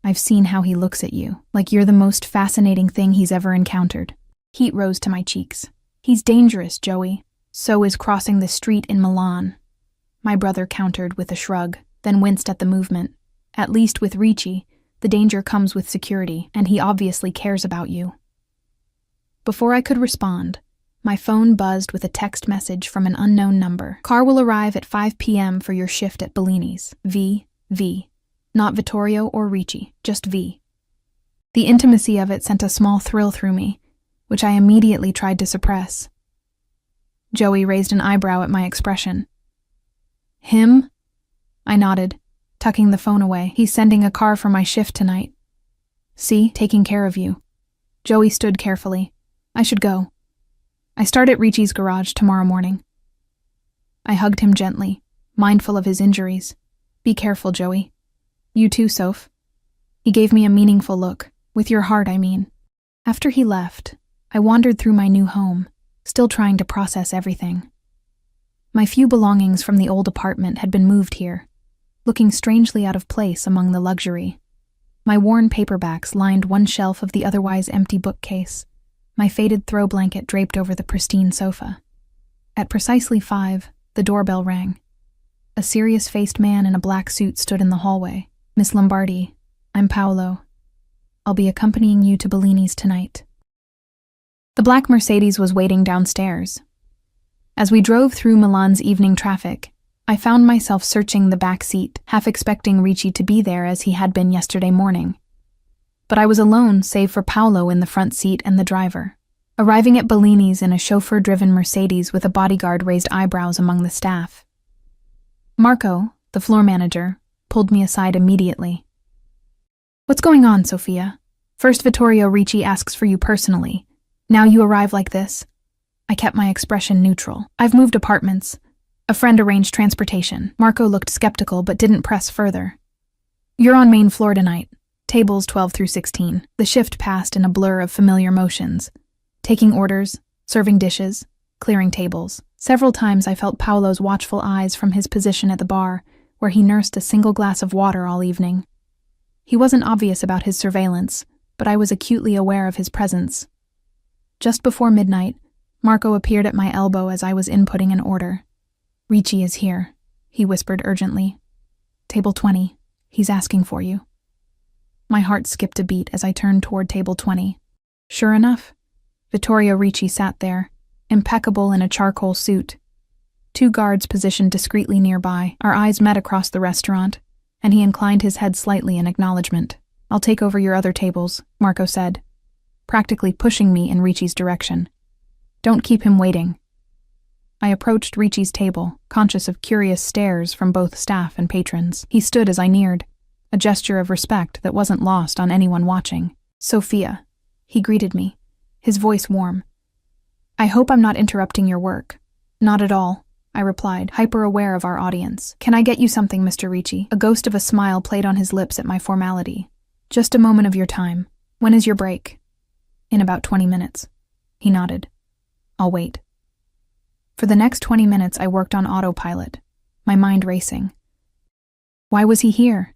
I've seen how he looks at you, like you're the most fascinating thing he's ever encountered. Heat rose to my cheeks. He's dangerous, Joey. So is crossing the street in Milan. My brother countered with a shrug, then winced at the movement. At least with Ricci, the danger comes with security, and he obviously cares about you. Before I could respond, my phone buzzed with a text message from an unknown number. Car will arrive at 5 p.m. for your shift at Bellini's. V. Not Vittorio or Ricci, just V. The intimacy of it sent a small thrill through me, which I immediately tried to suppress. Joey raised an eyebrow at my expression. Him? I nodded, tucking the phone away. He's sending a car for my shift tonight. See, taking care of you. Joey stood carefully. I should go. I start at Ricci's garage tomorrow morning. I hugged him gently, mindful of his injuries. Be careful, Joey. You too, Soph. He gave me a meaningful look. With your heart, I mean. After he left, I wandered through my new home, still trying to process everything. My few belongings from the old apartment had been moved here, looking strangely out of place among the luxury. My worn paperbacks lined one shelf of the otherwise empty bookcase, my faded throw blanket draped over the pristine sofa. At precisely 5, the doorbell rang. A serious-faced man in a black suit stood in the hallway. Miss Lombardi, I'm Paolo. I'll be accompanying you to Bellini's tonight. The black Mercedes was waiting downstairs. As we drove through Milan's evening traffic, I found myself searching the back seat, half expecting Ricci to be there as he had been yesterday morning. But I was alone, save for Paolo in the front seat and the driver. Arriving at Bellini's in a chauffeur-driven Mercedes with a bodyguard raised eyebrows among the staff. Marco, the floor manager, pulled me aside immediately. What's going on, Sophia? First Vittorio Ricci asks for you personally. Now you arrive like this? I kept my expression neutral. I've moved apartments. A friend arranged transportation. Marco looked skeptical but didn't press further. You're on main floor tonight. Tables 12 through 16. The shift passed in a blur of familiar motions. Taking orders, serving dishes, clearing tables. Several times I felt Paolo's watchful eyes from his position at the bar, where he nursed a single glass of water all evening. He wasn't obvious about his surveillance, but I was acutely aware of his presence. Just before midnight, Marco appeared at my elbow as I was inputting an order. Ricci is here, he whispered urgently. Table 20. He's asking for you. My heart skipped a beat as I turned toward table 20. Sure enough, Vittorio Ricci sat there, impeccable in a charcoal suit. 2 guards positioned discreetly nearby. Our eyes met across the restaurant, and he inclined his head slightly in acknowledgement. "I'll take over your other tables," Marco said, practically pushing me in Ricci's direction. "Don't keep him waiting." I approached Ricci's table, conscious of curious stares from both staff and patrons. He stood as I neared, a gesture of respect that wasn't lost on anyone watching. "Sophia," he greeted me, his voice warm. "I hope I'm not interrupting your work." "Not at all," I replied, hyper-aware of our audience. "Can I get you something, Mr. Ricci?" A ghost of a smile played on his lips at my formality. "Just a moment of your time. When is your break?" "In about 20 minutes." He nodded. "I'll wait." For the next 20 minutes I worked on autopilot, my mind racing. Why was he here?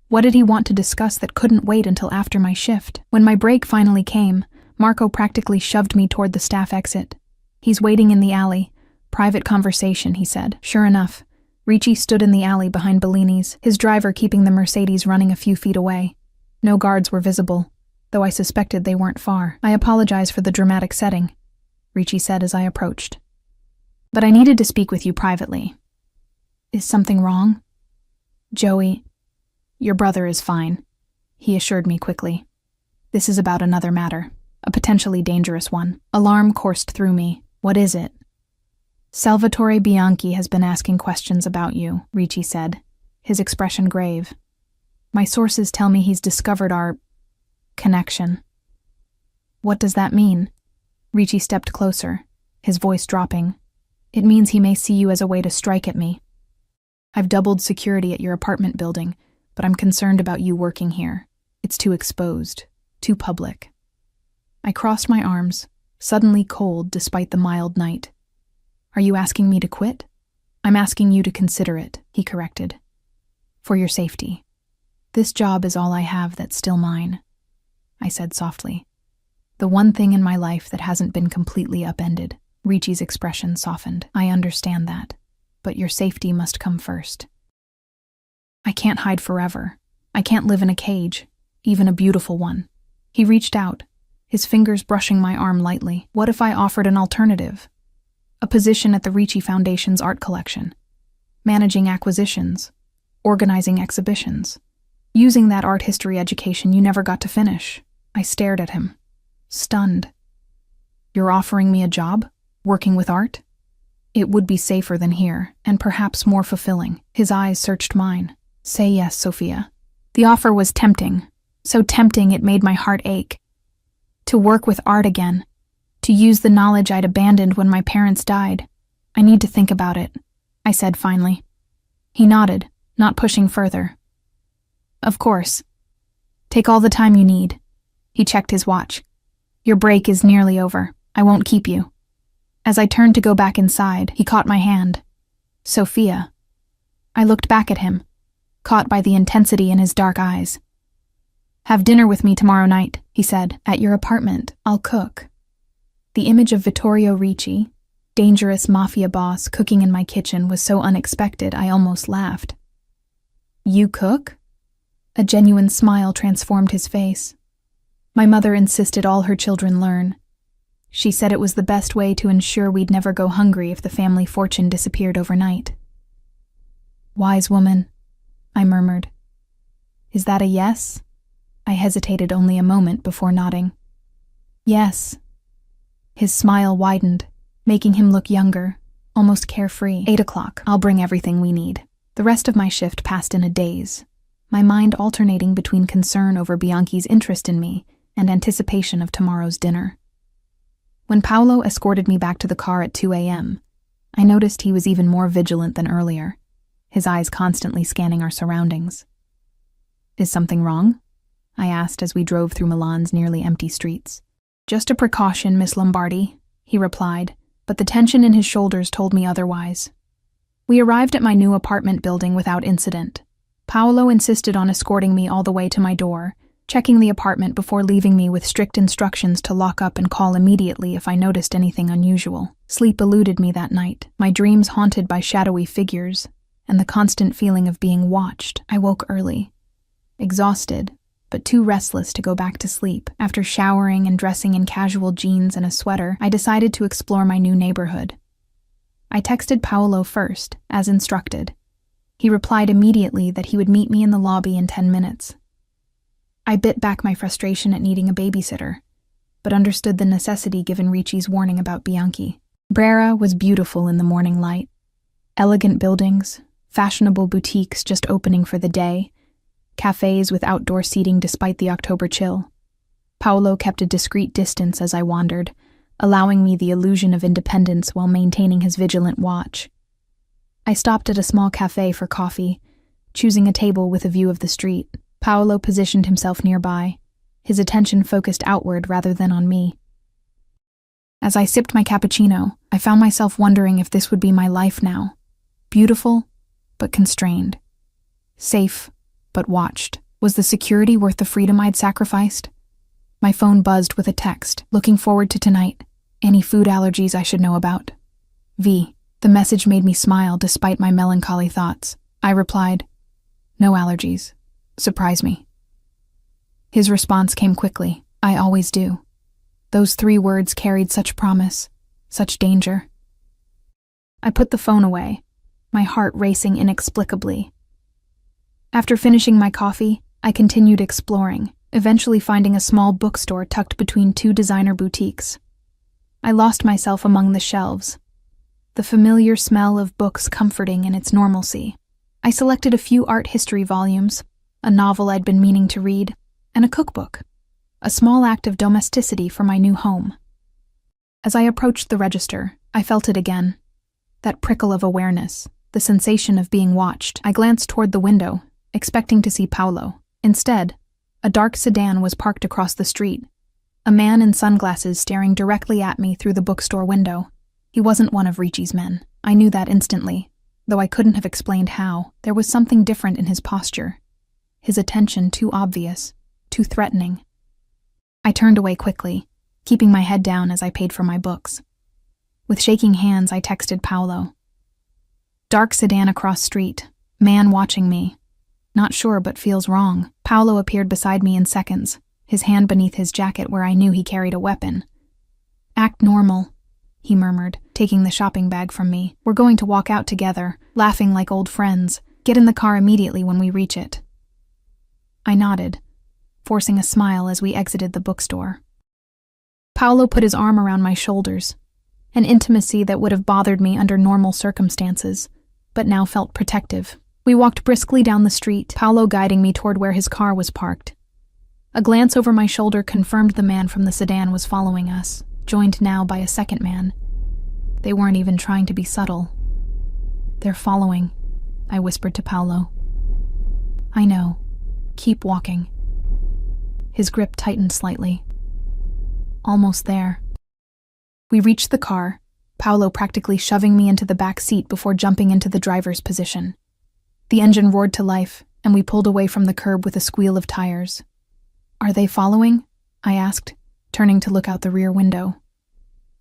What did he want to discuss that couldn't wait until after my shift? When my break finally came, Marco practically shoved me toward the staff exit. "He's waiting in the alley. Private conversation," he said. Sure enough, Ricci stood in the alley behind Bellini's, his driver keeping the Mercedes running a few feet away. No guards were visible, though I suspected they weren't far. "I apologize for the dramatic setting," Ricci said as I approached. "But I needed to speak with you privately." "Is something wrong?" "Joey, your brother is fine," he assured me quickly. "This is about another matter, a potentially dangerous one." Alarm coursed through me. "What is it?" "Salvatore Bianchi has been asking questions about you," Ricci said, his expression grave. "My sources tell me he's discovered our connection." "What does that mean?" Ricci stepped closer, his voice dropping. "It means he may see you as a way to strike at me. I've doubled security at your apartment building, but I'm concerned about you working here. It's too exposed, too public." I crossed my arms, suddenly cold despite the mild night. "Are you asking me to quit?" "I'm asking you to consider it," he corrected. "For your safety. This job is all I have that's still mine," I said softly. "The one thing in my life that hasn't been completely upended." Ricci's expression softened. "I understand that, but your safety must come first. I can't hide forever. I can't live in a cage, even a beautiful one." He reached out, his fingers brushing my arm lightly. "What if I offered an alternative? A position at the Ricci Foundation's art collection, managing acquisitions, organizing exhibitions, using that art history education you never got to finish." I stared at him, stunned. "You're offering me a job? Working with art?" "It would be safer than here, and perhaps more fulfilling." His eyes searched mine. "Say yes, Sophia." The offer was tempting, so tempting it made my heart ache. To work with art again, to use the knowledge I'd abandoned when my parents died. "I need to think about it," I said finally. He nodded, not pushing further. "Of course. Take all the time you need." He checked his watch. "Your break is nearly over. I won't keep you." As I turned to go back inside, he caught my hand. "Sophia." I looked back at him, caught by the intensity in his dark eyes. "Have dinner with me tomorrow night," he said. "At your apartment. I'll cook." The image of Vittorio Ricci, dangerous mafia boss, cooking in my kitchen was so unexpected I almost laughed. "You cook?" A genuine smile transformed his face. "My mother insisted all her children learn. She said it was the best way to ensure we'd never go hungry if the family fortune disappeared overnight." "Wise woman," I murmured. "Is that a yes?" I hesitated only a moment before nodding. "Yes." His smile widened, making him look younger, almost carefree. 8 o'clock. I'll bring everything we need." The rest of my shift passed in a daze, my mind alternating between concern over Bianchi's interest in me and anticipation of tomorrow's dinner. When Paolo escorted me back to the car at 2 a.m., I noticed he was even more vigilant than earlier, his eyes constantly scanning our surroundings. "Is something wrong?" I asked as we drove through Milan's nearly empty streets. "Just a precaution, Miss Lombardi," he replied, but the tension in his shoulders told me otherwise. We arrived at my new apartment building without incident. Paolo insisted on escorting me all the way to my door, checking the apartment before leaving me with strict instructions to lock up and call immediately if I noticed anything unusual. Sleep eluded me that night, my dreams haunted by shadowy figures, and the constant feeling of being watched. I woke early, exhausted, but too restless to go back to sleep. After showering and dressing in casual jeans and a sweater, I decided to explore my new neighborhood. I texted Paolo first, as instructed. He replied immediately that he would meet me in the lobby in 10 minutes. I bit back my frustration at needing a babysitter, but understood the necessity given Ricci's warning about Bianchi. Brera was beautiful in the morning light. Elegant buildings, fashionable boutiques just opening for the day, cafes with outdoor seating despite the October chill. Paolo kept a discreet distance as I wandered, allowing me the illusion of independence while maintaining his vigilant watch. I stopped at a small cafe for coffee, choosing a table with a view of the street. Paolo positioned himself nearby, his attention focused outward rather than on me. As I sipped my cappuccino, I found myself wondering if this would be my life now. Beautiful, but constrained. Safe, but watched. Was the security worth the freedom I'd sacrificed? My phone buzzed with a text. Looking forward to tonight. Any food allergies I should know about? V. The message made me smile despite my melancholy thoughts. I replied, no allergies. Surprise me. His response came quickly. I always do. Those 3 words carried such promise, such danger. I put the phone away, my heart racing inexplicably. After finishing my coffee, I continued exploring, eventually finding a small bookstore tucked between 2 designer boutiques. I lost myself among the shelves, the familiar smell of books comforting in its normalcy. I selected a few art history volumes, a novel I'd been meaning to read, and a cookbook, a small act of domesticity for my new home. As I approached the register, I felt it again, that prickle of awareness, the sensation of being watched. I glanced toward the window, expecting to see Paolo. Instead, a dark sedan was parked across the street, a man in sunglasses staring directly at me through the bookstore window. He wasn't one of Ricci's men. I knew that instantly, though I couldn't have explained how. There was something different in his posture, his attention too obvious, too threatening. I turned away quickly, keeping my head down as I paid for my books. With shaking hands, I texted Paolo. Dark sedan across street, man watching me. Not sure, but feels wrong. Paolo appeared beside me in seconds, his hand beneath his jacket where I knew he carried a weapon. Act normal, he murmured, taking the shopping bag from me. We're going to walk out together, laughing like old friends. Get in the car immediately when we reach it. I nodded, forcing a smile as we exited the bookstore. Paolo put his arm around my shoulders, an intimacy that would have bothered me under normal circumstances, but now felt protective. We walked briskly down the street, Paolo guiding me toward where his car was parked. A glance over my shoulder confirmed the man from the sedan was following us, joined now by a second man. They weren't even trying to be subtle. They're following, I whispered to Paolo. I know. Keep walking. His grip tightened slightly. Almost there. We reached the car, Paolo practically shoving me into the back seat before jumping into the driver's position. The engine roared to life, and we pulled away from the curb with a squeal of tires. Are they following? I asked, turning to look out the rear window.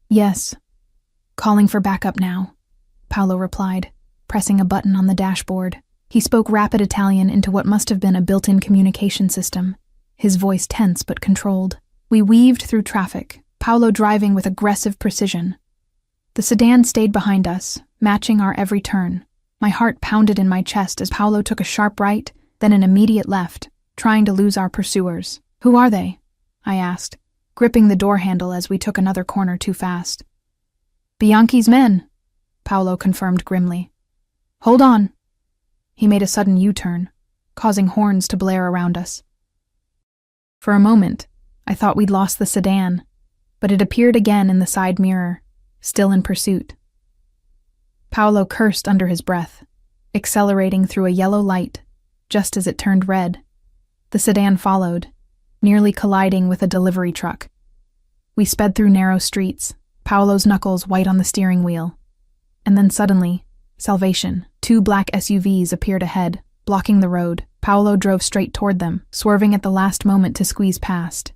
Yes. Calling for backup now, Paolo replied, pressing a button on the dashboard. He spoke rapid Italian into what must have been a built-in communication system, his voice tense but controlled. We weaved through traffic, Paolo driving with aggressive precision. The sedan stayed behind us, matching our every turn. My heart pounded in my chest as Paolo took a sharp right, then an immediate left, trying to lose our pursuers. Who are they? I asked, gripping the door handle as we took another corner too fast. Bianchi's men, Paolo confirmed grimly. Hold on. He made a sudden U-turn, causing horns to blare around us. For a moment, I thought we'd lost the sedan, but it appeared again in the side mirror, still in pursuit. Paolo cursed under his breath, accelerating through a yellow light, just as it turned red. The sedan followed, nearly colliding with a delivery truck. We sped through narrow streets, Paolo's knuckles white on the steering wheel. And then suddenly, salvation. 2 black SUVs appeared ahead, blocking the road. Paolo drove straight toward them, swerving at the last moment to squeeze past.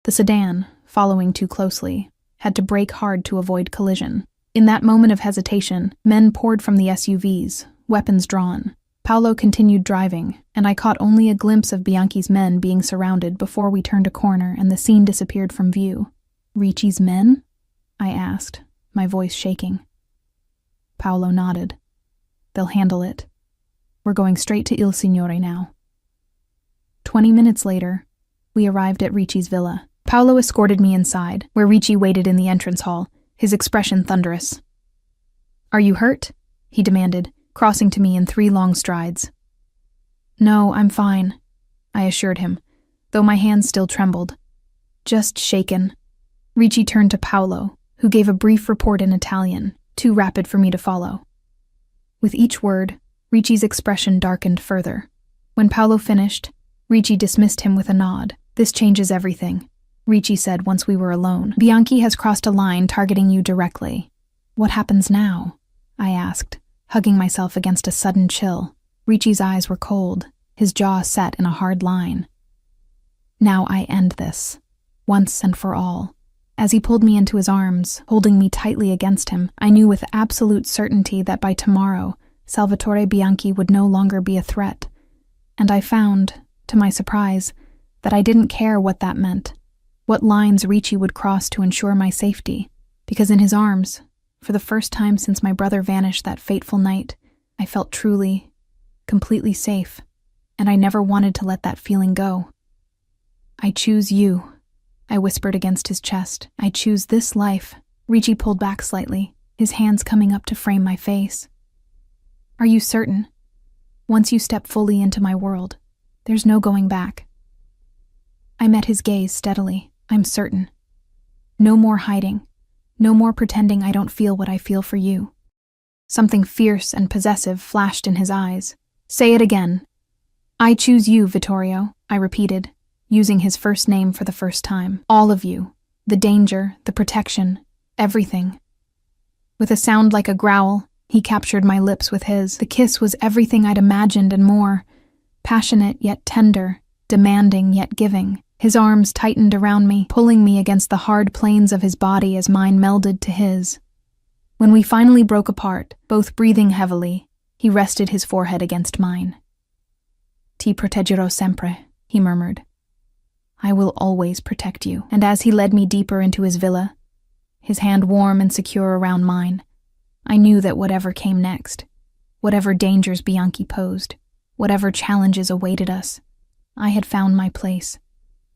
The sedan, following too closely, had to brake hard to avoid collision. In that moment of hesitation, men poured from the SUVs, weapons drawn. Paolo continued driving, and I caught only a glimpse of Bianchi's men being surrounded before we turned a corner and the scene disappeared from view. Ricci's men? I asked, my voice shaking. Paolo nodded. They'll handle it. We're going straight to Il Signore now. 20 minutes later, we arrived at Ricci's villa. Paolo escorted me inside, where Ricci waited in the entrance hall, his expression thunderous. Are you hurt? He demanded, crossing to me in 3 long strides. No, I'm fine, I assured him, though my hands still trembled. Just shaken. Ricci turned to Paolo, who gave a brief report in Italian, too rapid for me to follow. With each word, Ricci's expression darkened further. When Paolo finished, Ricci dismissed him with a nod. This changes everything, Ricci said once we were alone. Bianchi has crossed a line targeting you directly. What happens now? I asked, hugging myself against a sudden chill. Ricci's eyes were cold, his jaw set in a hard line. Now I end this, once and for all. As he pulled me into his arms, holding me tightly against him, I knew with absolute certainty that by tomorrow, Salvatore Bianchi would no longer be a threat. And I found, to my surprise, that I didn't care what that meant, what lines Ricci would cross to ensure my safety, because in his arms, for the first time since my brother vanished that fateful night, I felt truly, completely safe, and I never wanted to let that feeling go. I choose you, I whispered against his chest. I choose this life. Ricci pulled back slightly, his hands coming up to frame my face. Are you certain? Once you step fully into my world, there's no going back. I met his gaze steadily. I'm certain. No more hiding. No more pretending I don't feel what I feel for you. Something fierce and possessive flashed in his eyes. Say it again. I choose you, Vittorio, I repeated, using his first name for the first time. All of you. The danger, the protection, everything. With a sound like a growl, he captured my lips with his. The kiss was everything I'd imagined and more. Passionate yet tender, demanding yet giving. His arms tightened around me, pulling me against the hard planes of his body as mine melded to his. When we finally broke apart, both breathing heavily, he rested his forehead against mine. Ti proteggerò sempre, he murmured. I will always protect you. And as he led me deeper into his villa, his hand warm and secure around mine, I knew that whatever came next, whatever dangers Bianchi posed, whatever challenges awaited us, I had found my place.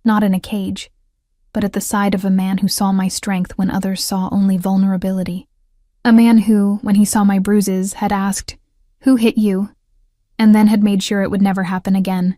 Not in a cage, but at the side of a man who saw my strength when others saw only vulnerability. A man who, when he saw my bruises, had asked, "Who hit you?" and then had made sure it would never happen again.